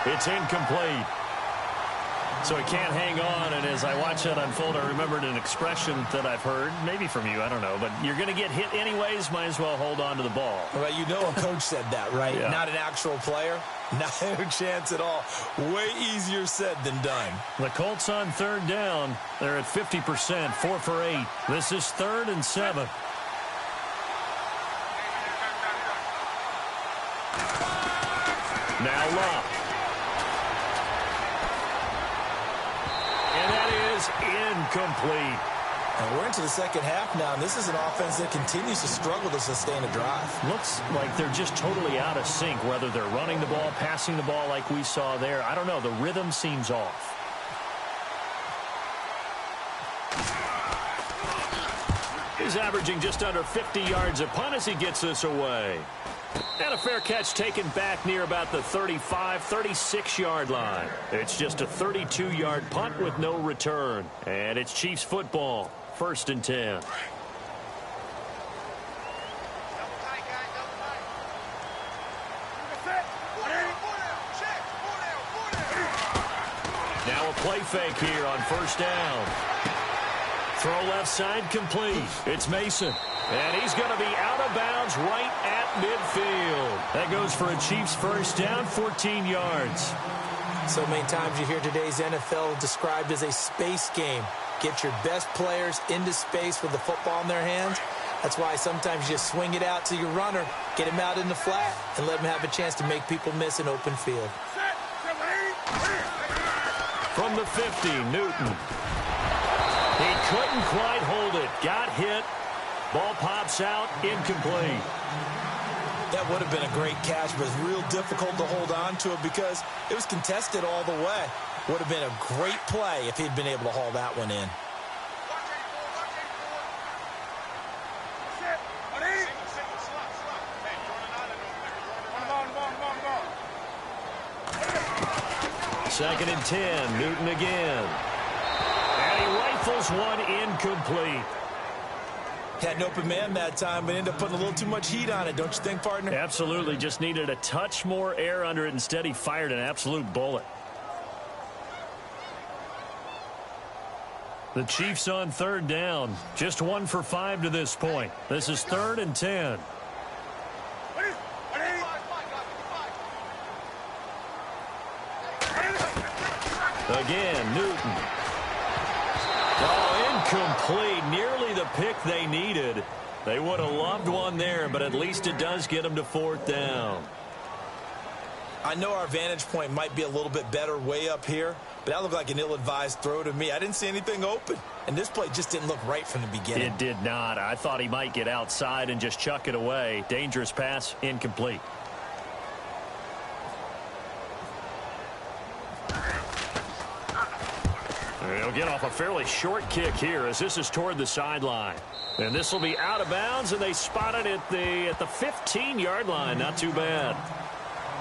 Speaker 2: It's incomplete. So he can't hang on, and as I watch that unfold, I remembered an expression that I've heard, maybe from you, I don't know, but you're going to get hit anyways, might as well hold on to the ball.
Speaker 3: Well, you know a coach said that, right?
Speaker 2: Yeah. Not
Speaker 3: an actual player. No chance at all. Way easier said than done.
Speaker 2: The Colts on third down. They're at 50%, 4 for 8. This is 3rd and 7. Now Locke. And that is incomplete.
Speaker 3: And we're into the second half now, and this is an offense that continues to struggle to sustain a drive.
Speaker 2: Looks like they're just totally out of sync, whether they're running the ball, passing the ball like we saw there. I don't know. The rhythm seems off. He's averaging just under 50 yards a punt as he gets this away. And a fair catch taken back near about the 35, 36-yard line. It's just a 32-yard punt with no return. And it's Chiefs football, 1st and 10. Now a play fake here on 1st down. Throw left side complete. It's Mason. And he's going to be out of bounds right at midfield. That goes for a Chiefs 1st down, 14 yards.
Speaker 3: So many times you hear today's NFL described as a space game. Get your best players into space with the football in their hands. That's why sometimes you swing it out to your runner, get him out in the flat, and let him have a chance to make people miss an open field.
Speaker 2: From the 50, Newton. He couldn't quite hold it. Got hit. Ball pops out, incomplete.
Speaker 3: That would have been a great catch, but it's real difficult to hold on to it because it was contested all the way. Would have been a great play if he'd been able to haul that one in.
Speaker 2: Second and 10, Newton again. And he rifles one incomplete.
Speaker 3: Had an open man that time, but ended up putting a little too much heat on it, don't you think, partner?
Speaker 2: Absolutely. Just needed a touch more air under it. Instead, he fired an absolute bullet. The Chiefs on third down. Just 1 for 5 to this point. This is 3rd and 10. Again, Newton. Oh, incomplete. Nearly the pick they needed. They would have loved one there, but at least it does get them to 4th down.
Speaker 3: I know our vantage point might be a little bit better way up here, but that looked like an ill-advised throw to me. I didn't see anything open, and this play just didn't look right from the beginning.
Speaker 2: It did not. I thought he might get outside and just chuck it away. Dangerous pass, incomplete. He'll get off a fairly short kick here as this is toward the sideline. And this will be out of bounds, and they spot it at the 15-yard line. Not too bad.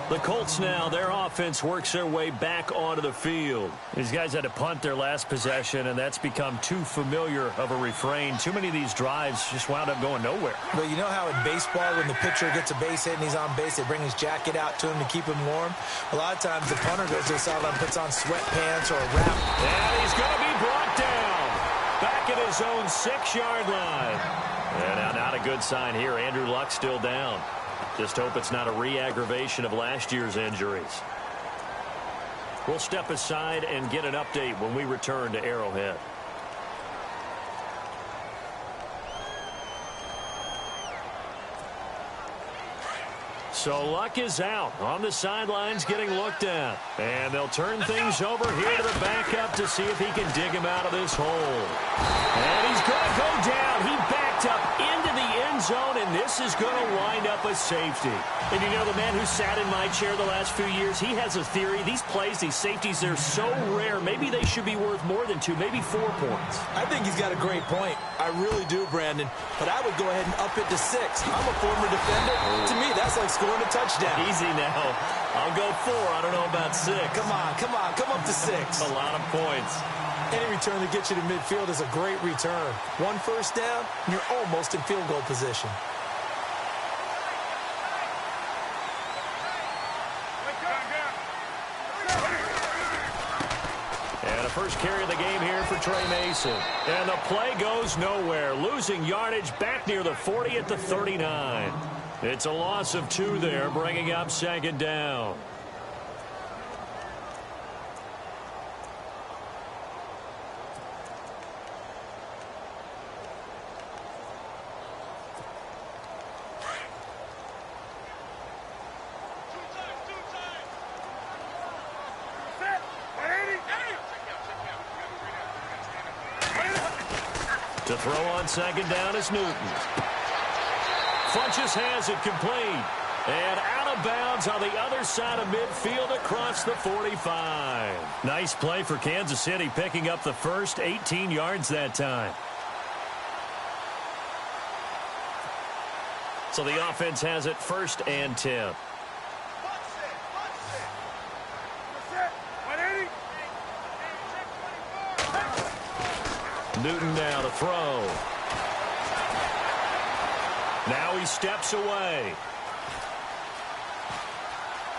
Speaker 2: The Colts now, their offense works their way back onto the field. These guys had to punt their last possession, and that's become too familiar of a refrain. Too many of these drives just wound up going nowhere.
Speaker 3: Well, you know how in baseball, when the pitcher gets a base hit and he's on base, they bring his jacket out to him to keep him warm? A lot of times the punter goes to the sideline, puts on sweatpants or a wrap.
Speaker 2: And he's going to be brought down back at his own 6-yard line. And now not a good sign here. Andrew Luck still down. Just hope it's not a re-aggravation of last year's injuries. We'll step aside and get an update when we return to Arrowhead. So Luck is out on the sidelines getting looked at. And they'll turn things over here to the backup to see if he can dig him out of this hole. And he's going to go down. He backed up into the end zone, and this is going to wind up a safety. And you know, the man who sat in my chair the last few years, he has a theory. These plays, these safeties, they're so rare. Maybe they should be worth more than 2, maybe 4 points.
Speaker 3: I think he's got a great point. I really do, Brandon. But I would go ahead and up it to 6. I'm a former defender. To me, that's like scoring a touchdown.
Speaker 2: Easy now. I'll go 4. I don't know about 6.
Speaker 3: Come on. Come up to 6.
Speaker 2: A lot of points.
Speaker 3: Any return that gets you to midfield is a great return. 1 first down, and you're almost in field goal position.
Speaker 2: And a first carry of the game here for Trey Mason. And the play goes nowhere. Losing yardage back near the 40 at the 39. It's a loss of 2 there, bringing up second down. To throw on second down is Newton. Funches has it complete. And out of bounds on the other side of midfield across the 45. Nice play for Kansas City, picking up the first 18 yards that time. So the offense has it 1st and 10. Newton now to throw. Now he steps away.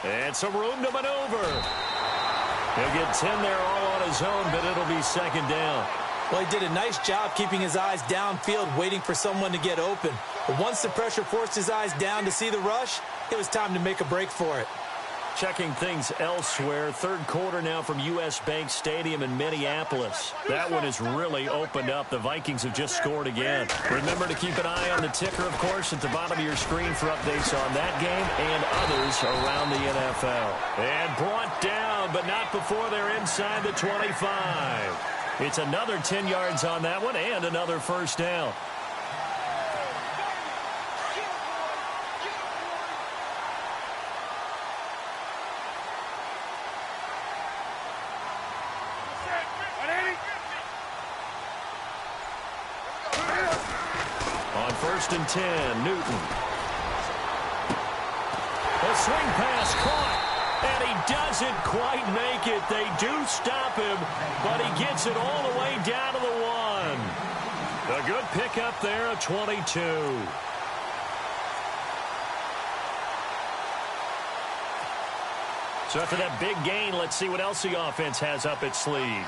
Speaker 2: And some room to maneuver. He'll get 10 there all on his own, but it'll be second down.
Speaker 3: Well, he did a nice job keeping his eyes downfield, waiting for someone to get open. But once the pressure forced his eyes down to see the rush, it was time to make a break for it.
Speaker 2: Checking things elsewhere. 3rd quarter now from U.S. Bank Stadium in Minneapolis. That one has really opened up. The Vikings have just scored again. Remember to keep an eye on the ticker, of course, at the bottom of your screen for updates on that game and others around the NFL. And brought down, but not before they're inside the 25. It's another 10 yards on that one and another first down. On 1st and 10, Newton. A swing pass caught, and he doesn't quite make it. They do stop him, but he gets it all the way down to the 1. A good pickup there, a 22. So after that big gain, let's see what else the offense has up its sleeve.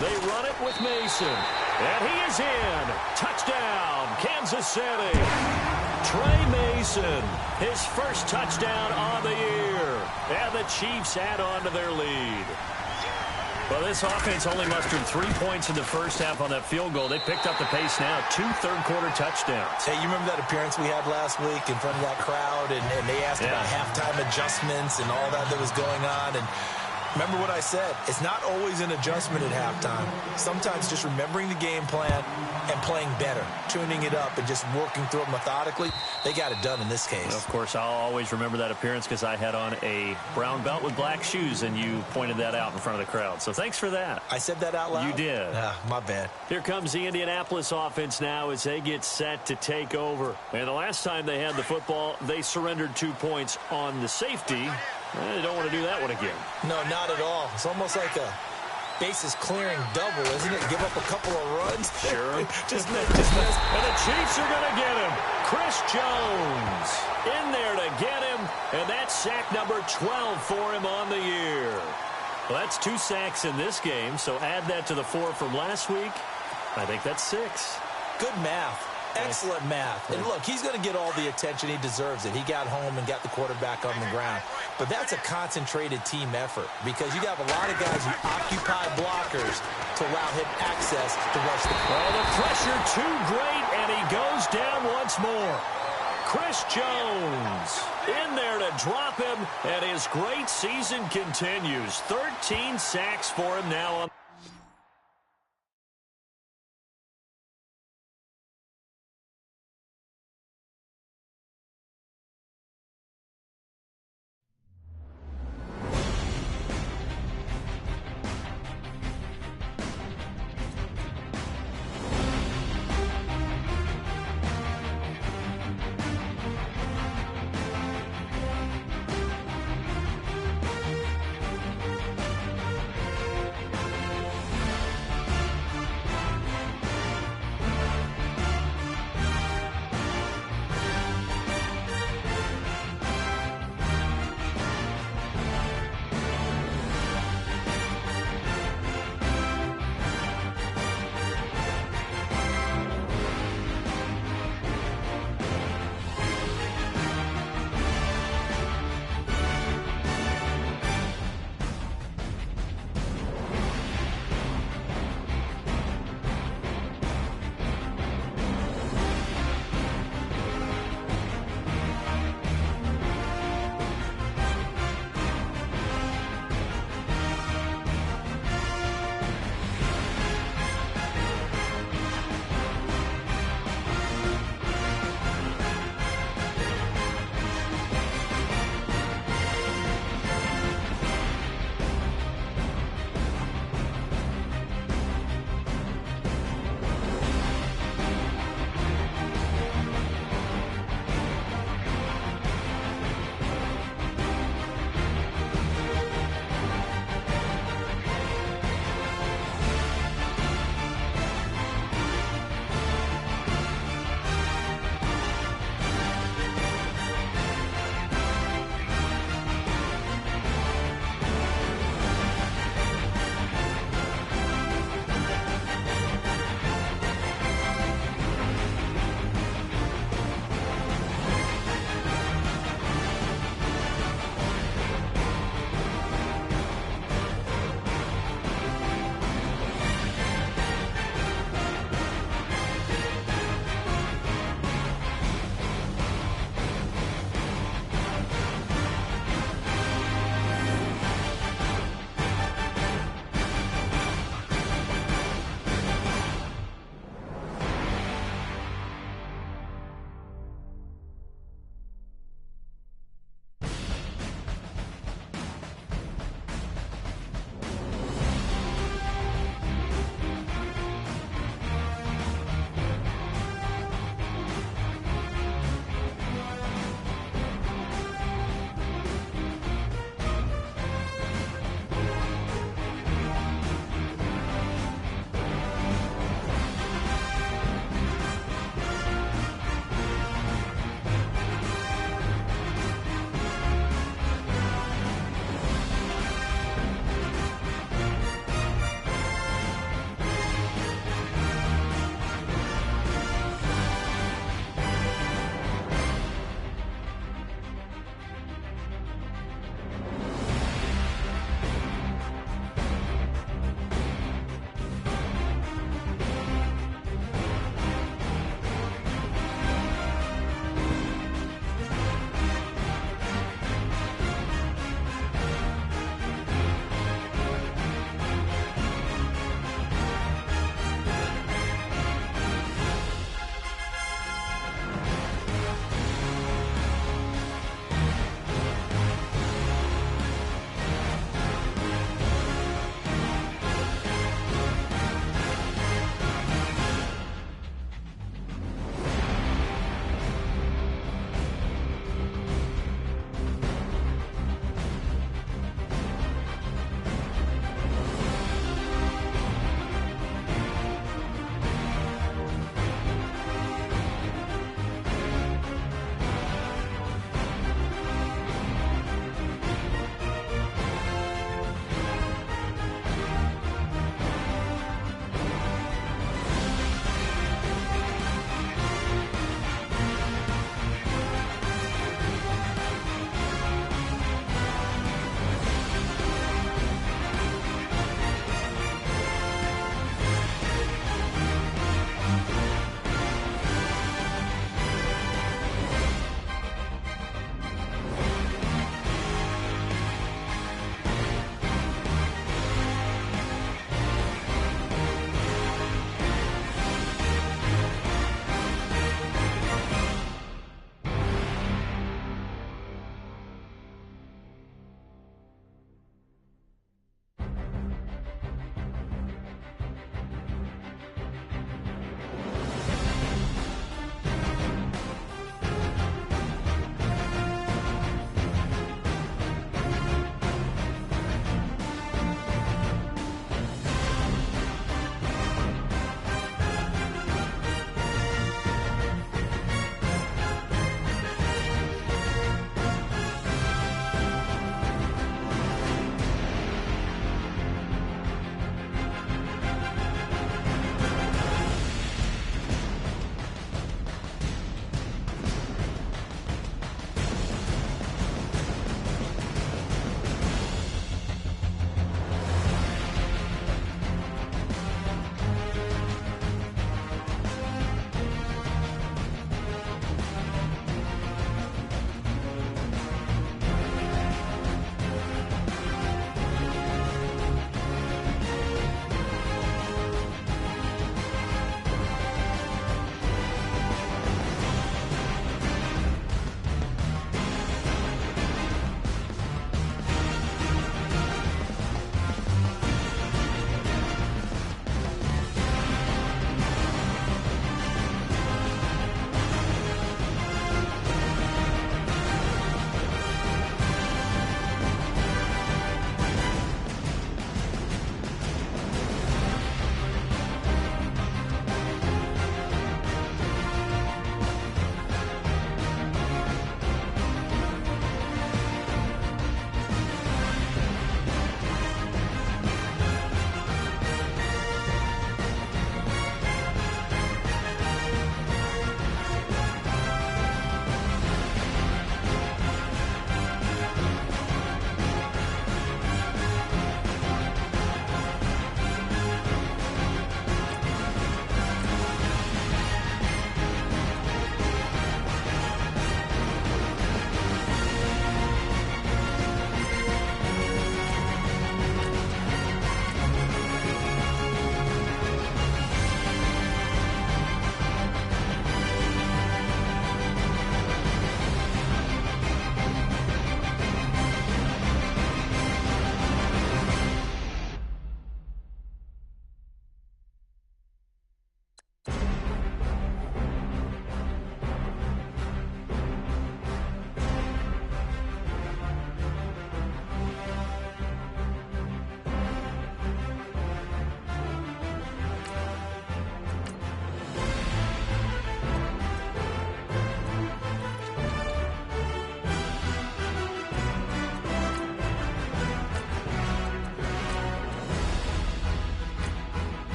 Speaker 2: They run it with Mason. And he is in. Touchdown, Kansas City. Trey Mason, his first touchdown on the year. And the Chiefs add on to their lead. Well, this offense only mustered 3 points in the first half on that field goal. They picked up the pace now. 2 third-quarter touchdowns.
Speaker 3: Hey, you remember that appearance we had last week in front of that crowd? And they asked about halftime adjustments and all that was going on. And remember what I said. It's not always an adjustment at halftime. Sometimes just remembering the game plan and playing better, tuning it up and just working through it methodically. They got it done in this case.
Speaker 2: Of course, I'll always remember that appearance because I had on a brown belt with black shoes, and you pointed that out in front of the crowd. So thanks for that.
Speaker 3: I said that out loud?
Speaker 2: You did.
Speaker 3: My bad.
Speaker 2: Here comes the Indianapolis offense now as they get set to take over. And the last time they had the football, they surrendered 2 points on the safety. They don't want to do that one again.
Speaker 3: No, not at all. It's almost like a bases clearing double, isn't it? Give up a couple of runs.
Speaker 2: Sure.
Speaker 3: just miss.
Speaker 2: And the Chiefs are going to get him. Chris Jones in there to get him. And that's sack number 12 for him on the year. Well, that's 2 sacks in this game. So add that to the 4 from last week. I think that's 6.
Speaker 3: Good math. Excellent math. And look, he's going to get all the attention. He deserves it. He got home and got the quarterback on the ground. But that's a concentrated team effort because you have a lot of guys who occupy blockers to allow him access to rush the quarterback.
Speaker 2: Well, the pressure too great, and he goes down once more. Chris Jones in there to drop him, and his great season continues. 13 sacks for him now on.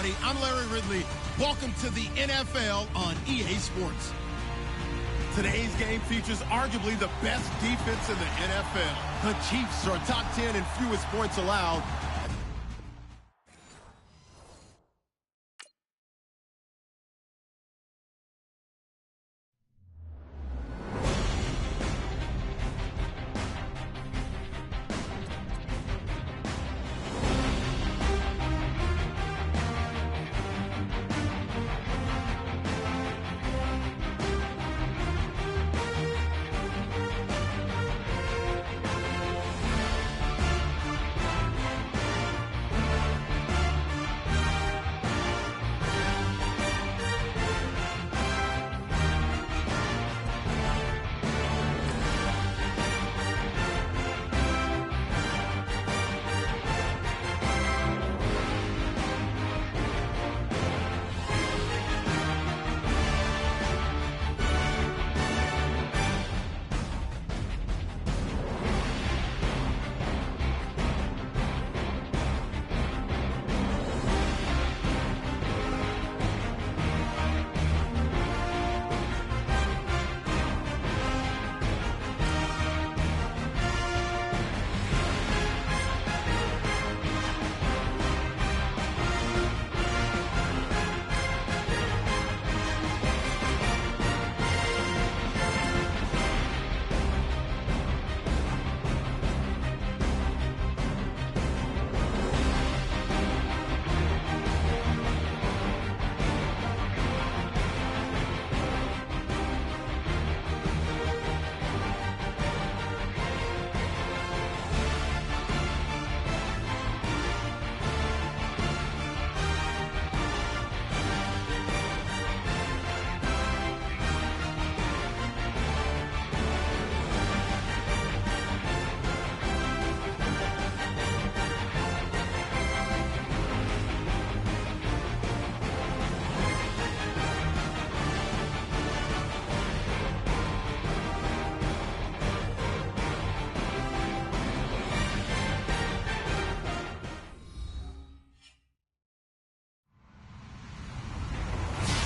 Speaker 1: everybody. I'm Larry Ridley. Welcome to the NFL on EA Sports. Today's game features arguably the best defense in the NFL. The Chiefs are top 10 in fewest points allowed.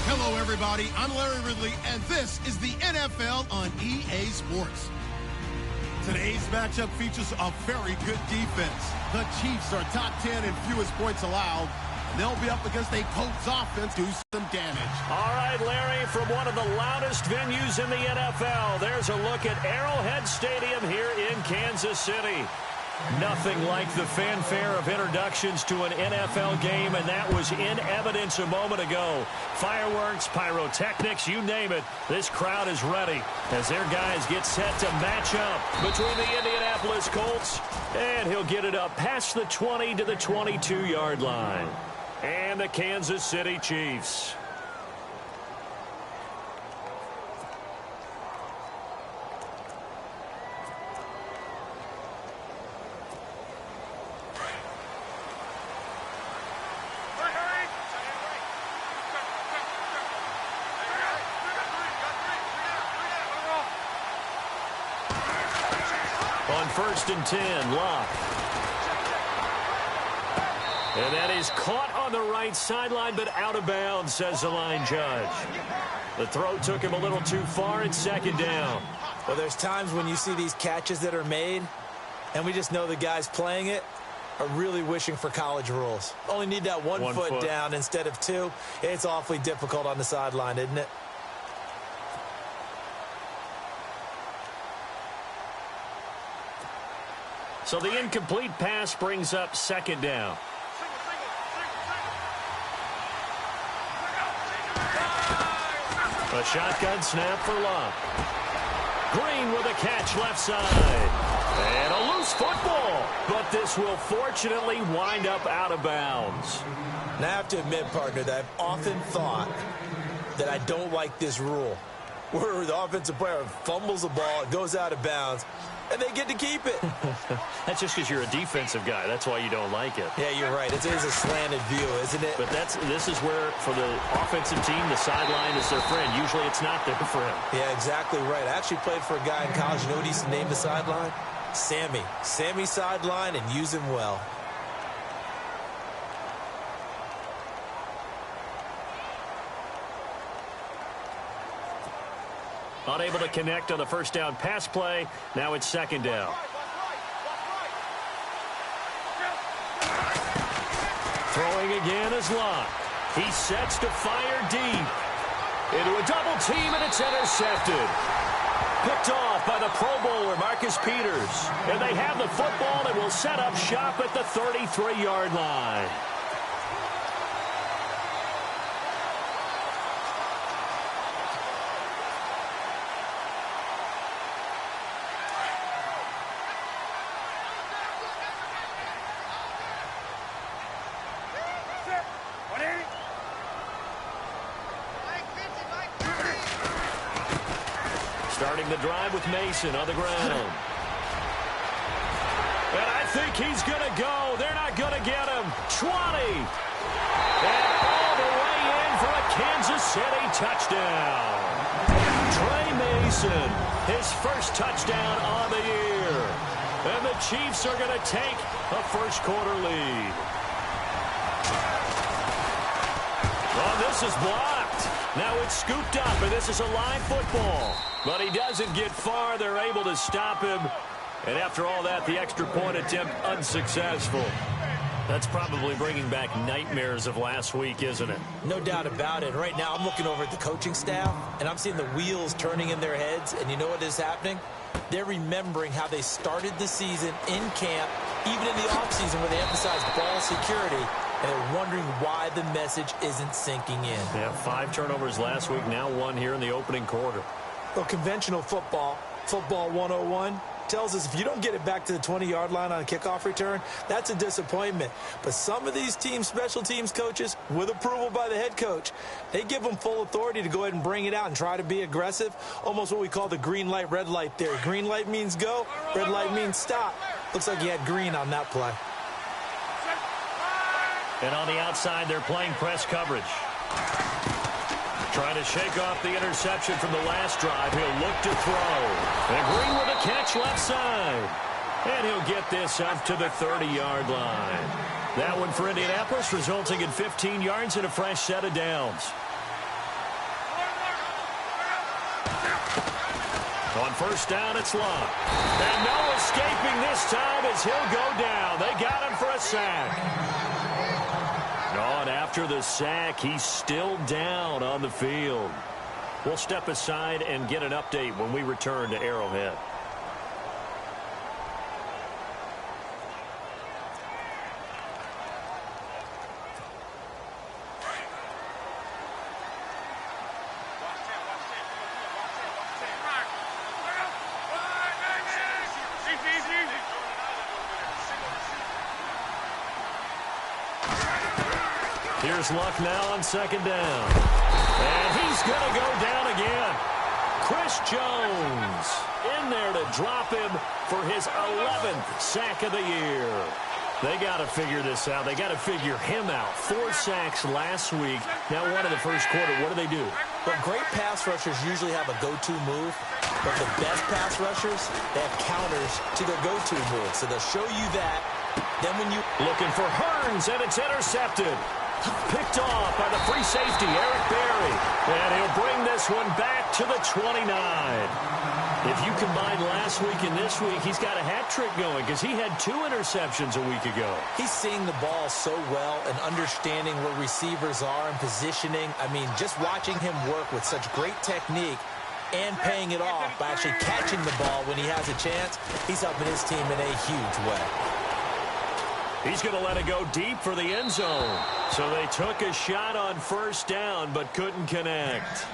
Speaker 1: Hello, everybody. I'm Larry Ridley, and this is the NFL on EA Sports. Today's matchup features a very good defense. The Chiefs are top 10 in fewest points allowed, and they'll be up against a Colts offense to do some damage.
Speaker 2: All right, Larry, from one of the loudest venues in the NFL, there's a look at Arrowhead Stadium here in Kansas City. Nothing like the fanfare of introductions to an NFL game, and that was in evidence a moment ago. Fireworks, pyrotechnics, you name it. This crowd is ready as their guys get set to match up between the Indianapolis Colts, and he'll get it up past the 20 to the 22-yard line. And the Kansas City Chiefs. On 1st and 10, Locke. And that is caught on the right sideline, but out of bounds, says the line judge. The throw took him a little too far. It's 2nd down.
Speaker 3: Well, there's times when you see these catches that are made, and we just know the guys playing it are really wishing for college rules. Only need that one foot down instead of two. It's awfully difficult on the sideline, isn't it?
Speaker 2: So the incomplete pass brings up 2nd down. A shotgun snap for Locke. Green with a catch left side. And a loose football. But this will fortunately wind up out of bounds.
Speaker 3: Now, I have to admit, partner, that I've often thought that I don't like this rule, where the offensive player fumbles the ball, it goes out of bounds, and they get to keep it.
Speaker 2: That's just because you're a defensive guy. That's why you don't like it.
Speaker 3: Yeah, you're right. It is a slanted view, isn't it?
Speaker 2: But this is where, for the offensive team, the sideline is their friend. Usually it's not their friend.
Speaker 3: Yeah, exactly right. I actually played for a guy in college. You know what he used to name the sideline? Sammy. Sammy sideline, and use him well.
Speaker 2: Unable to connect on the first down pass play. Now it's second down. Throwing again is Locke. He sets to fire deep. Into a double team, and it's intercepted. Picked off by the Pro Bowler, Marcus Peters. And they have the football and will set up shop at the 33-yard line. Starting the drive with Mason on the ground. And I think he's going to go. They're not going to get him. 20. And all the way in for a Kansas City touchdown. Trey Mason, his first touchdown on the year. And the Chiefs are going to take a first-quarter lead. Oh, this is blocked. Now it's scooped up, and this is a live football. But he doesn't get far. They're able to stop him. And after all that, the extra point attempt unsuccessful. That's probably bringing back nightmares of last week, isn't it?
Speaker 3: No doubt about it. Right now, I'm looking over at the coaching staff, and I'm seeing the wheels turning in their heads. And you know what is happening? They're remembering how they started the season in camp, even in the offseason where they emphasized ball security. And they're wondering why the message isn't sinking in.
Speaker 2: Yeah, 5 turnovers last week, now 1 here in the opening quarter.
Speaker 3: Well, conventional football 101, tells us if you don't get it back to the 20-yard line on a kickoff return, that's a disappointment. But some of these teams, special teams coaches, with approval by the head coach, they give them full authority to go ahead and bring it out and try to be aggressive, almost what we call the green light, red light theory. Green light means go, red light means stop. Looks like he had green on that play.
Speaker 2: And on the outside, they're playing press coverage. Trying to shake off the interception from the last drive. He'll look to throw. And Green with a catch left side. And he'll get this up to the 30-yard line. That one for Indianapolis, resulting in 15 yards and a fresh set of downs. On first down, it's Locke. And no escaping this time as he'll go down. They got him for a sack. And after the sack, he's still down on the field. We'll step aside and get an update when we return to Arrowhead. Here's Luck now on second down. And he's going to go down again. Chris Jones in there to drop him for his 11th sack of the year. They got to figure this out. They got to figure him out. 4 sacks last week. Now one in the first quarter. What do?
Speaker 3: Well, great pass rushers usually have a go-to move. But the best pass rushers, they have counters to their go-to move. So they'll show you that. Then when you...
Speaker 2: Looking for Hearns, and it's intercepted. Picked off by the free safety, Eric Berry. And he'll bring this one back to the 29. If you combine last week and this week, he's got a hat trick going because he had 2 interceptions a week ago.
Speaker 3: He's seeing the ball so well and understanding where receivers are and positioning. I mean, just watching him work with such great technique and paying it off by actually catching the ball when he has a chance, he's helping his team in a huge way.
Speaker 2: He's going to let it go deep for the end zone. So they took a shot on first down but couldn't connect.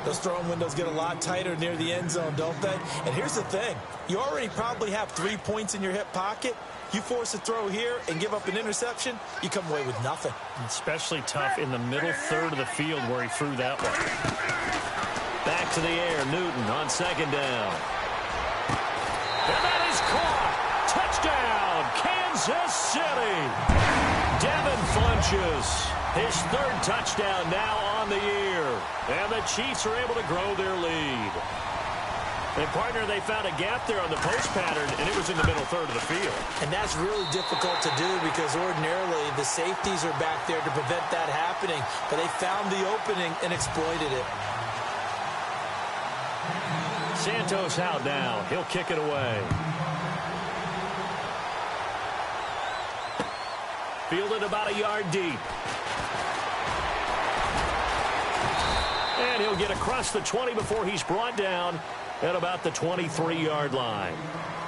Speaker 3: Those throwing windows get a lot tighter near the end zone, don't they? And here's the thing. You already probably have 3 points in your hip pocket. You force a throw here and give up an interception, you come away with nothing.
Speaker 2: Especially tough in the middle third of the field where he threw that one. Back to the air, Newton on second down. And that is caught. Touchdown, Kansas City. Devin Funchess, his 3rd touchdown now on the year. And the Chiefs are able to grow their lead. And, partner, they found a gap there on the post pattern, and it was in the middle third of the field.
Speaker 3: And that's really difficult to do because ordinarily the safeties are back there to prevent that happening. But they found the opening and exploited it.
Speaker 2: Santos out now. He'll kick it away. Fielded about a yard deep. And he'll get across the 20 before he's brought down at about the 23-yard line.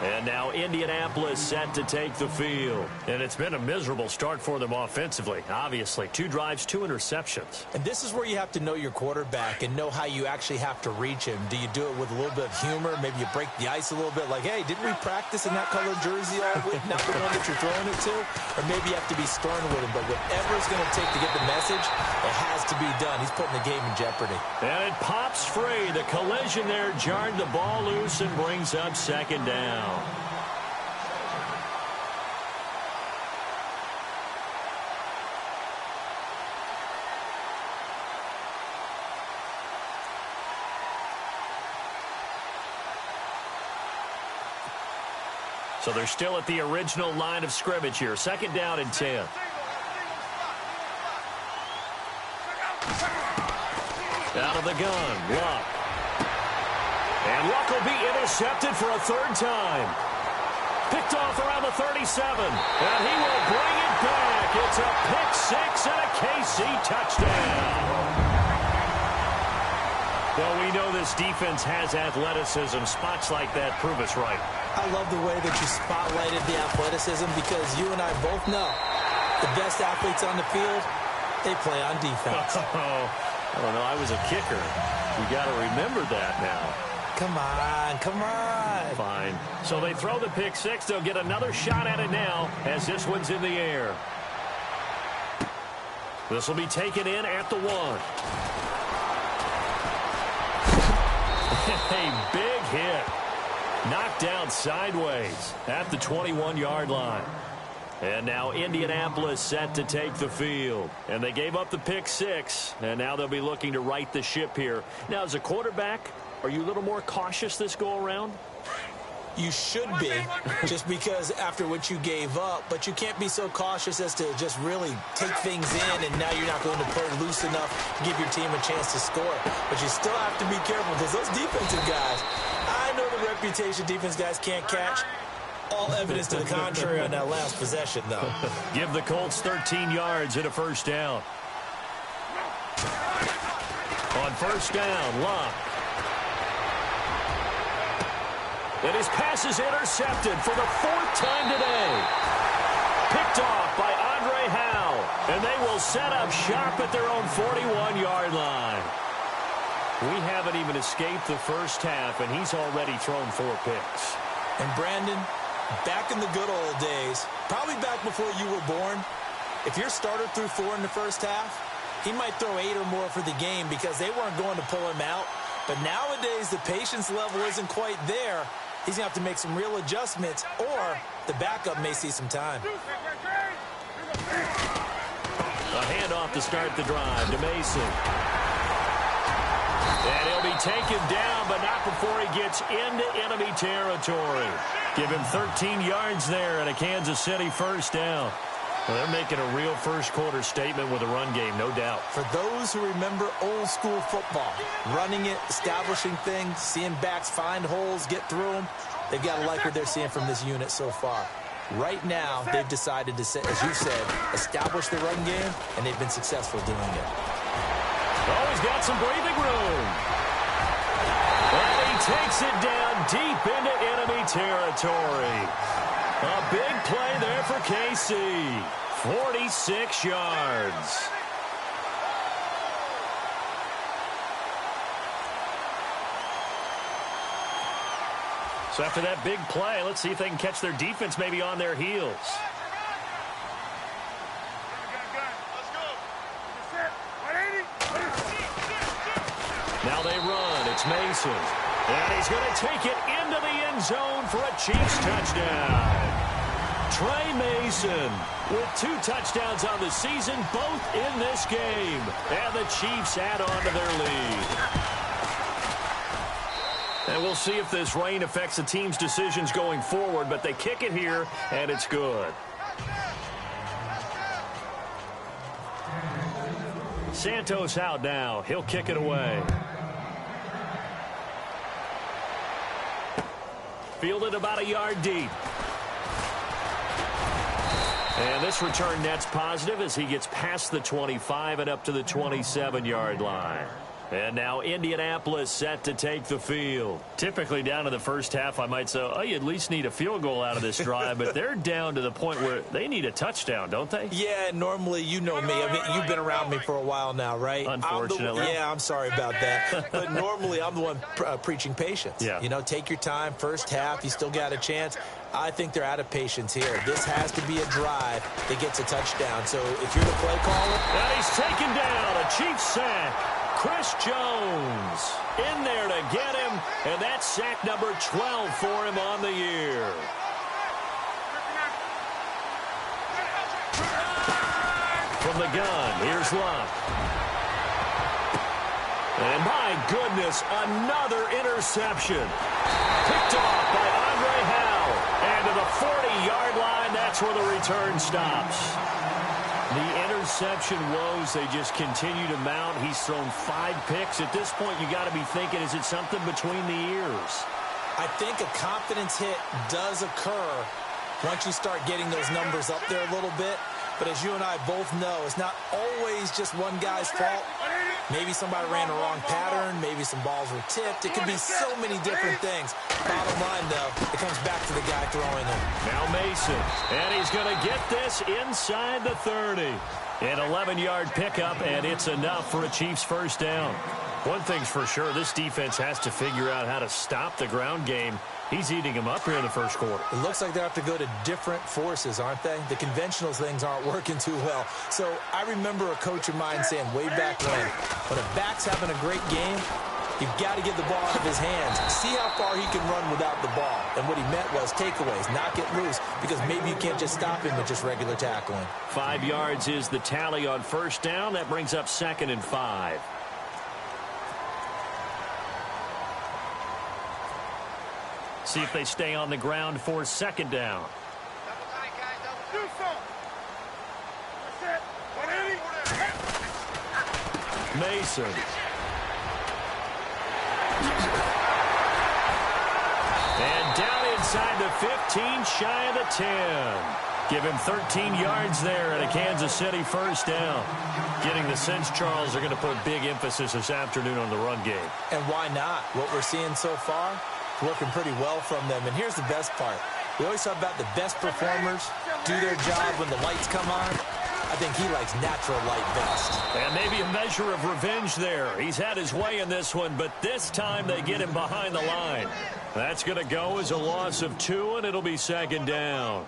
Speaker 2: And now Indianapolis set to take the field. And it's been a miserable start for them offensively. Obviously, 2 drives, 2 interceptions.
Speaker 3: And this is where you have to know your quarterback and know how you actually have to reach him. Do you do it with a little bit of humor? Maybe you break the ice a little bit like, hey, didn't we practice in that color jersey all week? Not the one that you're throwing it to? Or maybe you have to be stern with him. But whatever it's going to take to get the message, it has to be done. He's putting the game in jeopardy.
Speaker 2: And it pops free. The collision there jarred the ball loose and brings up second down. So they're still at the original line of scrimmage here. Second down and 10. Out of the gun, Luck. And Luck will be intercepted for a 3rd time. Picked off around the 37. And he will bring it back. It's a pick 6 and a KC touchdown. Well, we know this defense has athleticism. Spots like that prove us right.
Speaker 3: I love the way that you spotlighted the athleticism because you and I both know the best athletes on the field, they play on defense.
Speaker 2: I don't know. I was a kicker. You got to remember that now.
Speaker 3: Come on, come on.
Speaker 2: Fine. So they throw the pick 6. They'll get another shot at it now as this one's in the air. This will be taken in at the 1. A big hit. Knocked down sideways at the 21-yard line. And now Indianapolis set to take the field. And they gave up the pick 6. And now they'll be looking to right the ship here. Now, as a quarterback, are you a little more cautious this go-around?
Speaker 3: You should be, just because after what you gave up. But you can't be so cautious as to just really take things in, and now you're not going to play loose enough to give your team a chance to score. But you still have to be careful because those defensive guys, I know the reputation defense guys can't catch. All evidence to the contrary on that last possession, though.
Speaker 2: Give the Colts 13 yards and a 1st down. On 1st down, Luck. And his pass is intercepted for the 4th time today. Picked off by Andre Howe. And they will set up shop at their own 41-yard line. We haven't even escaped the first half, and he's already thrown 4 picks.
Speaker 3: And Brandon, back in the good old days, probably back before you were born, if your starter threw 4 in the first half, he might throw 8 or more for the game because they weren't going to pull him out. But nowadays, the patience level isn't quite there. He's going to have to make some real adjustments, or the backup may see some time.
Speaker 2: A handoff to start the drive to Mason. And he'll be taken down, but not before he gets into enemy territory. Give him 13 yards there and a Kansas City 1st down. Well, they're making a real first-quarter statement with a run game, no doubt.
Speaker 3: For those who remember old-school football, running it, establishing things, seeing backs find holes, get through them, they've got to like what they're seeing from this unit so far. Right now, they've decided to, as you said, establish the run game, and they've been successful doing it.
Speaker 2: Oh, he's got some breathing room. And he takes it down deep into enemy territory. A big play there for KC. 46 yards. So after that big play, let's see if they can catch their defense maybe on their heels. Now they run. It's Mason. And he's going to take it into the end zone for a Chiefs touchdown. Trey Mason with 2 touchdowns on the season, both in this game. And the Chiefs add on to their lead. And we'll see if this rain affects the team's decisions going forward, but they kick it here, and it's good. Santos out now. He'll kick it away. Fielded about a yard deep. And this return net's positive as he gets past the 25 and up to the 27-yard line. And now Indianapolis set to take the field. Typically down in the first half, I might say, oh, you at least need a field goal out of this drive. But they're down to the point where they need a touchdown, don't they?
Speaker 3: Yeah, normally, you know me. I mean, you've been around me for a while now, right?
Speaker 2: Unfortunately.
Speaker 3: I'm sorry about that. But normally, I'm the one preaching patience.
Speaker 2: Yeah.
Speaker 3: You know, take your time. First half, you still got a chance. I think they're out of patience here. This has to be a drive that gets a touchdown. So if you're the play caller.
Speaker 2: And he's taken down. A Chiefs sack. Chris Jones in there to get him. And that's sack number 12 for him on the year. From the gun, here's Luck. And my goodness, another interception. Picked off by Andre Howe. And to the 40-yard line, that's where the return stops. The interception woes, they just continue to mount. He's thrown 5 picks. At this point, you got to be thinking, is it something between the ears?
Speaker 3: I think a confidence hit does occur once you start getting those numbers up there a little bit. But as you and I both know, it's not always just one guy's fault. Maybe somebody ran a wrong pattern. Maybe some balls were tipped. It could be so many different things. Bottom line, though, it comes back to the guy throwing them.
Speaker 2: Now Mason, and he's going to get this inside the 30. An 11-yard pickup, and it's enough for a Chiefs first down. One thing's for sure, this defense has to figure out how to stop the ground game. He's eating him up here in the first quarter.
Speaker 3: It looks like they have to go to different forces, aren't they? The conventional things aren't working too well. So I remember a coach of mine saying way back when a back's having a great game, you've got to get the ball out of his hands. See how far he can run without the ball. And what he meant was takeaways, not get loose, because maybe you can't just stop him with just regular tackling.
Speaker 2: 5 yards is the tally on first down. That brings up 2nd and 5. See if they stay on the ground for 2nd down. Mason. And down inside the 15, shy of the 10. Give him 13 yards there and a Kansas City first down. Getting the sense, Charles, are going to put big emphasis this afternoon on the run game.
Speaker 3: And why not? What we're seeing so far, working pretty well from them. And here's the best part. We always talk about the best performers do their job when the lights come on. I think he likes natural light best.
Speaker 2: And maybe a measure of revenge there. He's had his way in this one, but this time they get him behind the line. That's going to go as a loss of 2, and it'll be 2nd down.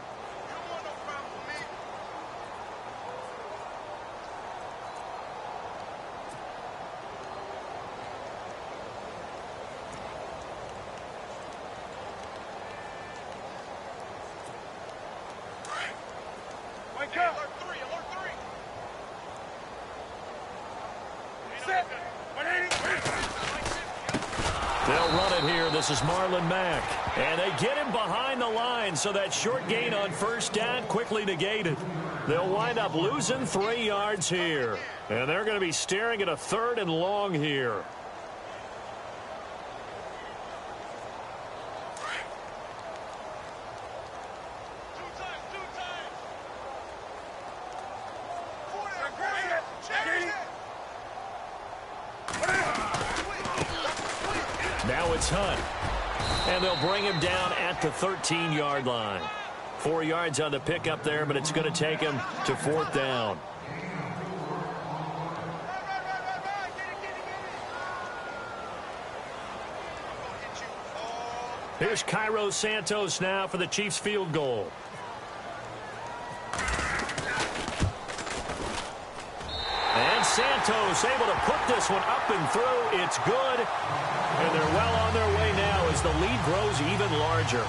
Speaker 2: They'll run it here. This is Marlon Mack. And they get him behind the line, so that short gain on first down quickly negated. They'll wind up losing 3 yards here. And they're going to be staring at a 3rd and long here. Now it's Hunt. And they'll bring him down at the 13-yard line. 4 yards on the pickup there, but it's going to take him to 4th down. Here's Cairo Santos now for the Chiefs field goal. And Santos able to put this one up and through. It's good. And they're well on their way now as the lead grows even larger.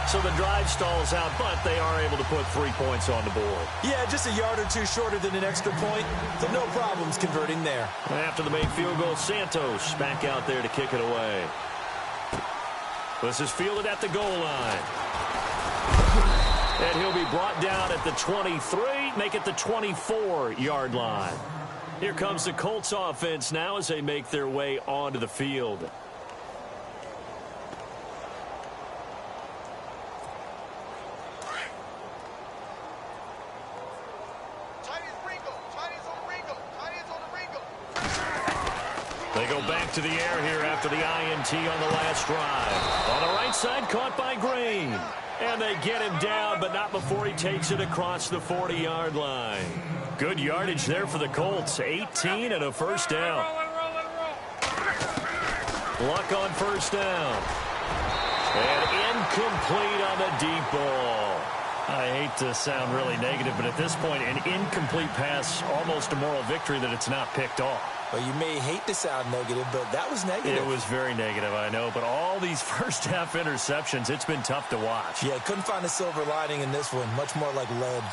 Speaker 2: So the drive stalls out, but they are able to put 3 points on the board.
Speaker 3: Yeah, just a yard or two shorter than an extra point, so no problems converting there.
Speaker 2: After the made field goal, Santos back out there to kick it away. This is fielded at the goal line. And he'll be brought down at the 23, make it the 24-yard line. Here comes the Colts offense now as they make their way onto the field. They go back to the air here after the INT on the last drive. On the right side, caught by Green. And they get him down, but not before he takes it across the 40-yard line. Good yardage there for the Colts. 18 and a first down. Luck on first down. And incomplete on the deep ball. I hate to sound really negative, but at this point, an incomplete pass, almost a moral victory that it's not picked off.
Speaker 3: Well, you may hate to sound negative, but that was negative.
Speaker 2: It was very negative, I know. But all these first-half interceptions, it's been tough to watch.
Speaker 3: Yeah, couldn't find a silver lining in this one. Much more like lead.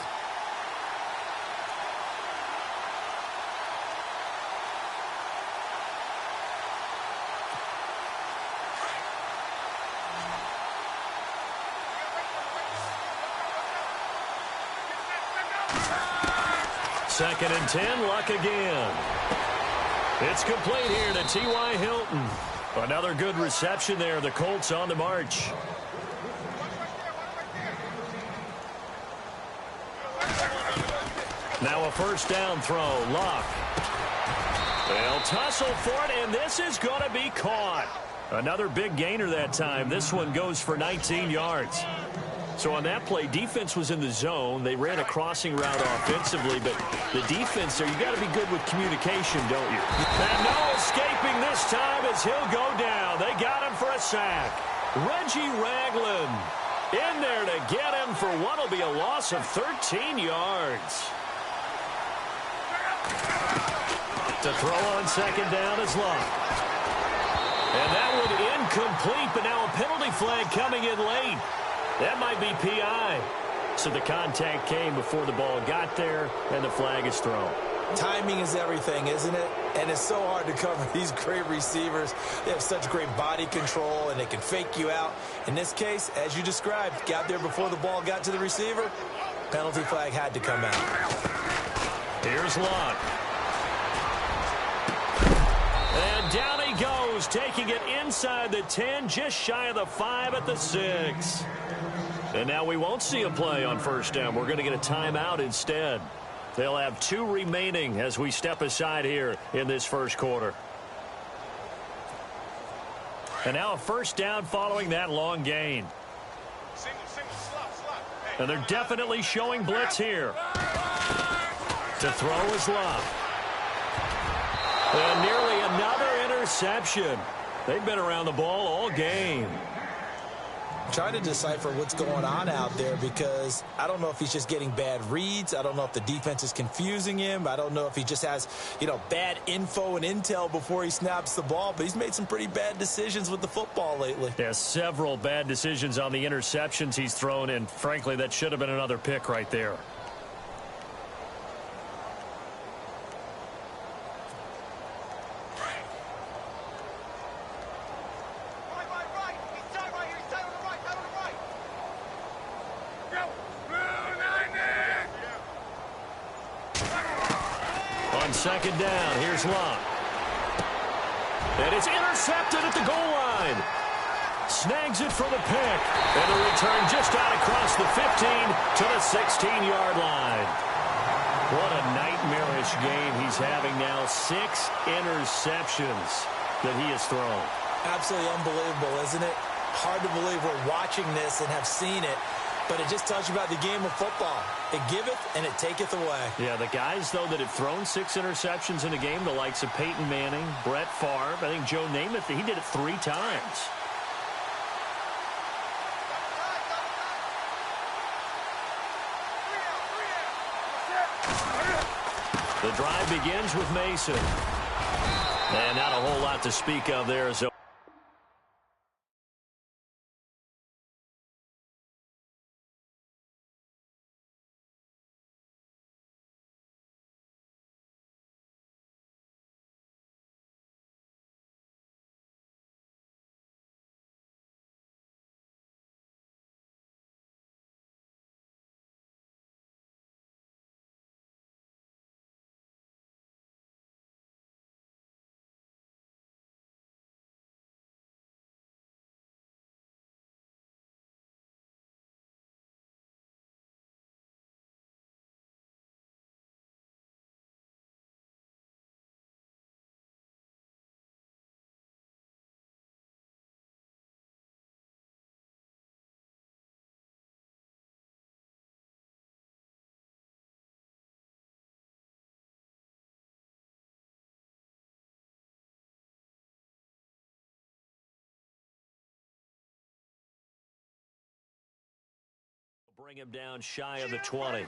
Speaker 2: Second and 10, Luck again. It's complete here to T.Y. Hilton. Another good reception there. The Colts on the march. Now a first down throw. Luck. They'll tussle for it, and this is going to be caught. Another big gainer that time. This one goes for 19 yards. So on that play, defense was in the zone. They ran a crossing route offensively, but the defense there, you got to be good with communication, don't you? And no escaping this time as he'll go down. They got him for a sack. Reggie Ragland in there to get him for what will be a loss of 13 yards. To throw on second down is Luck. And that one incomplete, but now a penalty flag coming in late. That might be PI. So the contact came before the ball got there, and the flag is thrown.
Speaker 3: Timing is everything, isn't it? And it's so hard to cover these great receivers. They have such great body control, and they can fake you out. In this case, as you described, got there before the ball got to the receiver. Penalty flag had to come out.
Speaker 2: Here's Luck. And down he goes, taking it inside the 10, just shy of the 5 at the 6. And now we won't see a play on first down. We're going to get a timeout instead. They'll have 2 remaining as we step aside here in this first quarter. And now a first down following that long gain. And they're definitely showing blitz here. To throw is Luck. And nearly another interception. They've been around the ball all game.
Speaker 3: Trying to decipher what's going on out there because I don't know if he's just getting bad reads. I don't know if the defense is confusing him. I don't know if he just has, bad info and intel before he snaps the ball. But he's made some pretty bad decisions with the football lately.
Speaker 2: There's several bad decisions on the interceptions he's thrown, and frankly, that should have been another pick right there. Second down, here's Luck. And it's intercepted at the goal line. Snags it for the pick. And the return just out across the 15 to the 16-yard line. What a nightmarish game he's having now. 6 interceptions that he has thrown.
Speaker 3: Absolutely unbelievable, isn't it? Hard to believe we're watching this and have seen it. But it just tells you about the game of football. It giveth and it taketh away.
Speaker 2: Yeah, the guys, though, that have thrown 6 interceptions in a game, the likes of Peyton Manning, Brett Favre, I think Joe Namath, he did it 3 times. The drive begins with Mason. And not a whole lot to speak of there. So bring him down shy of the 20.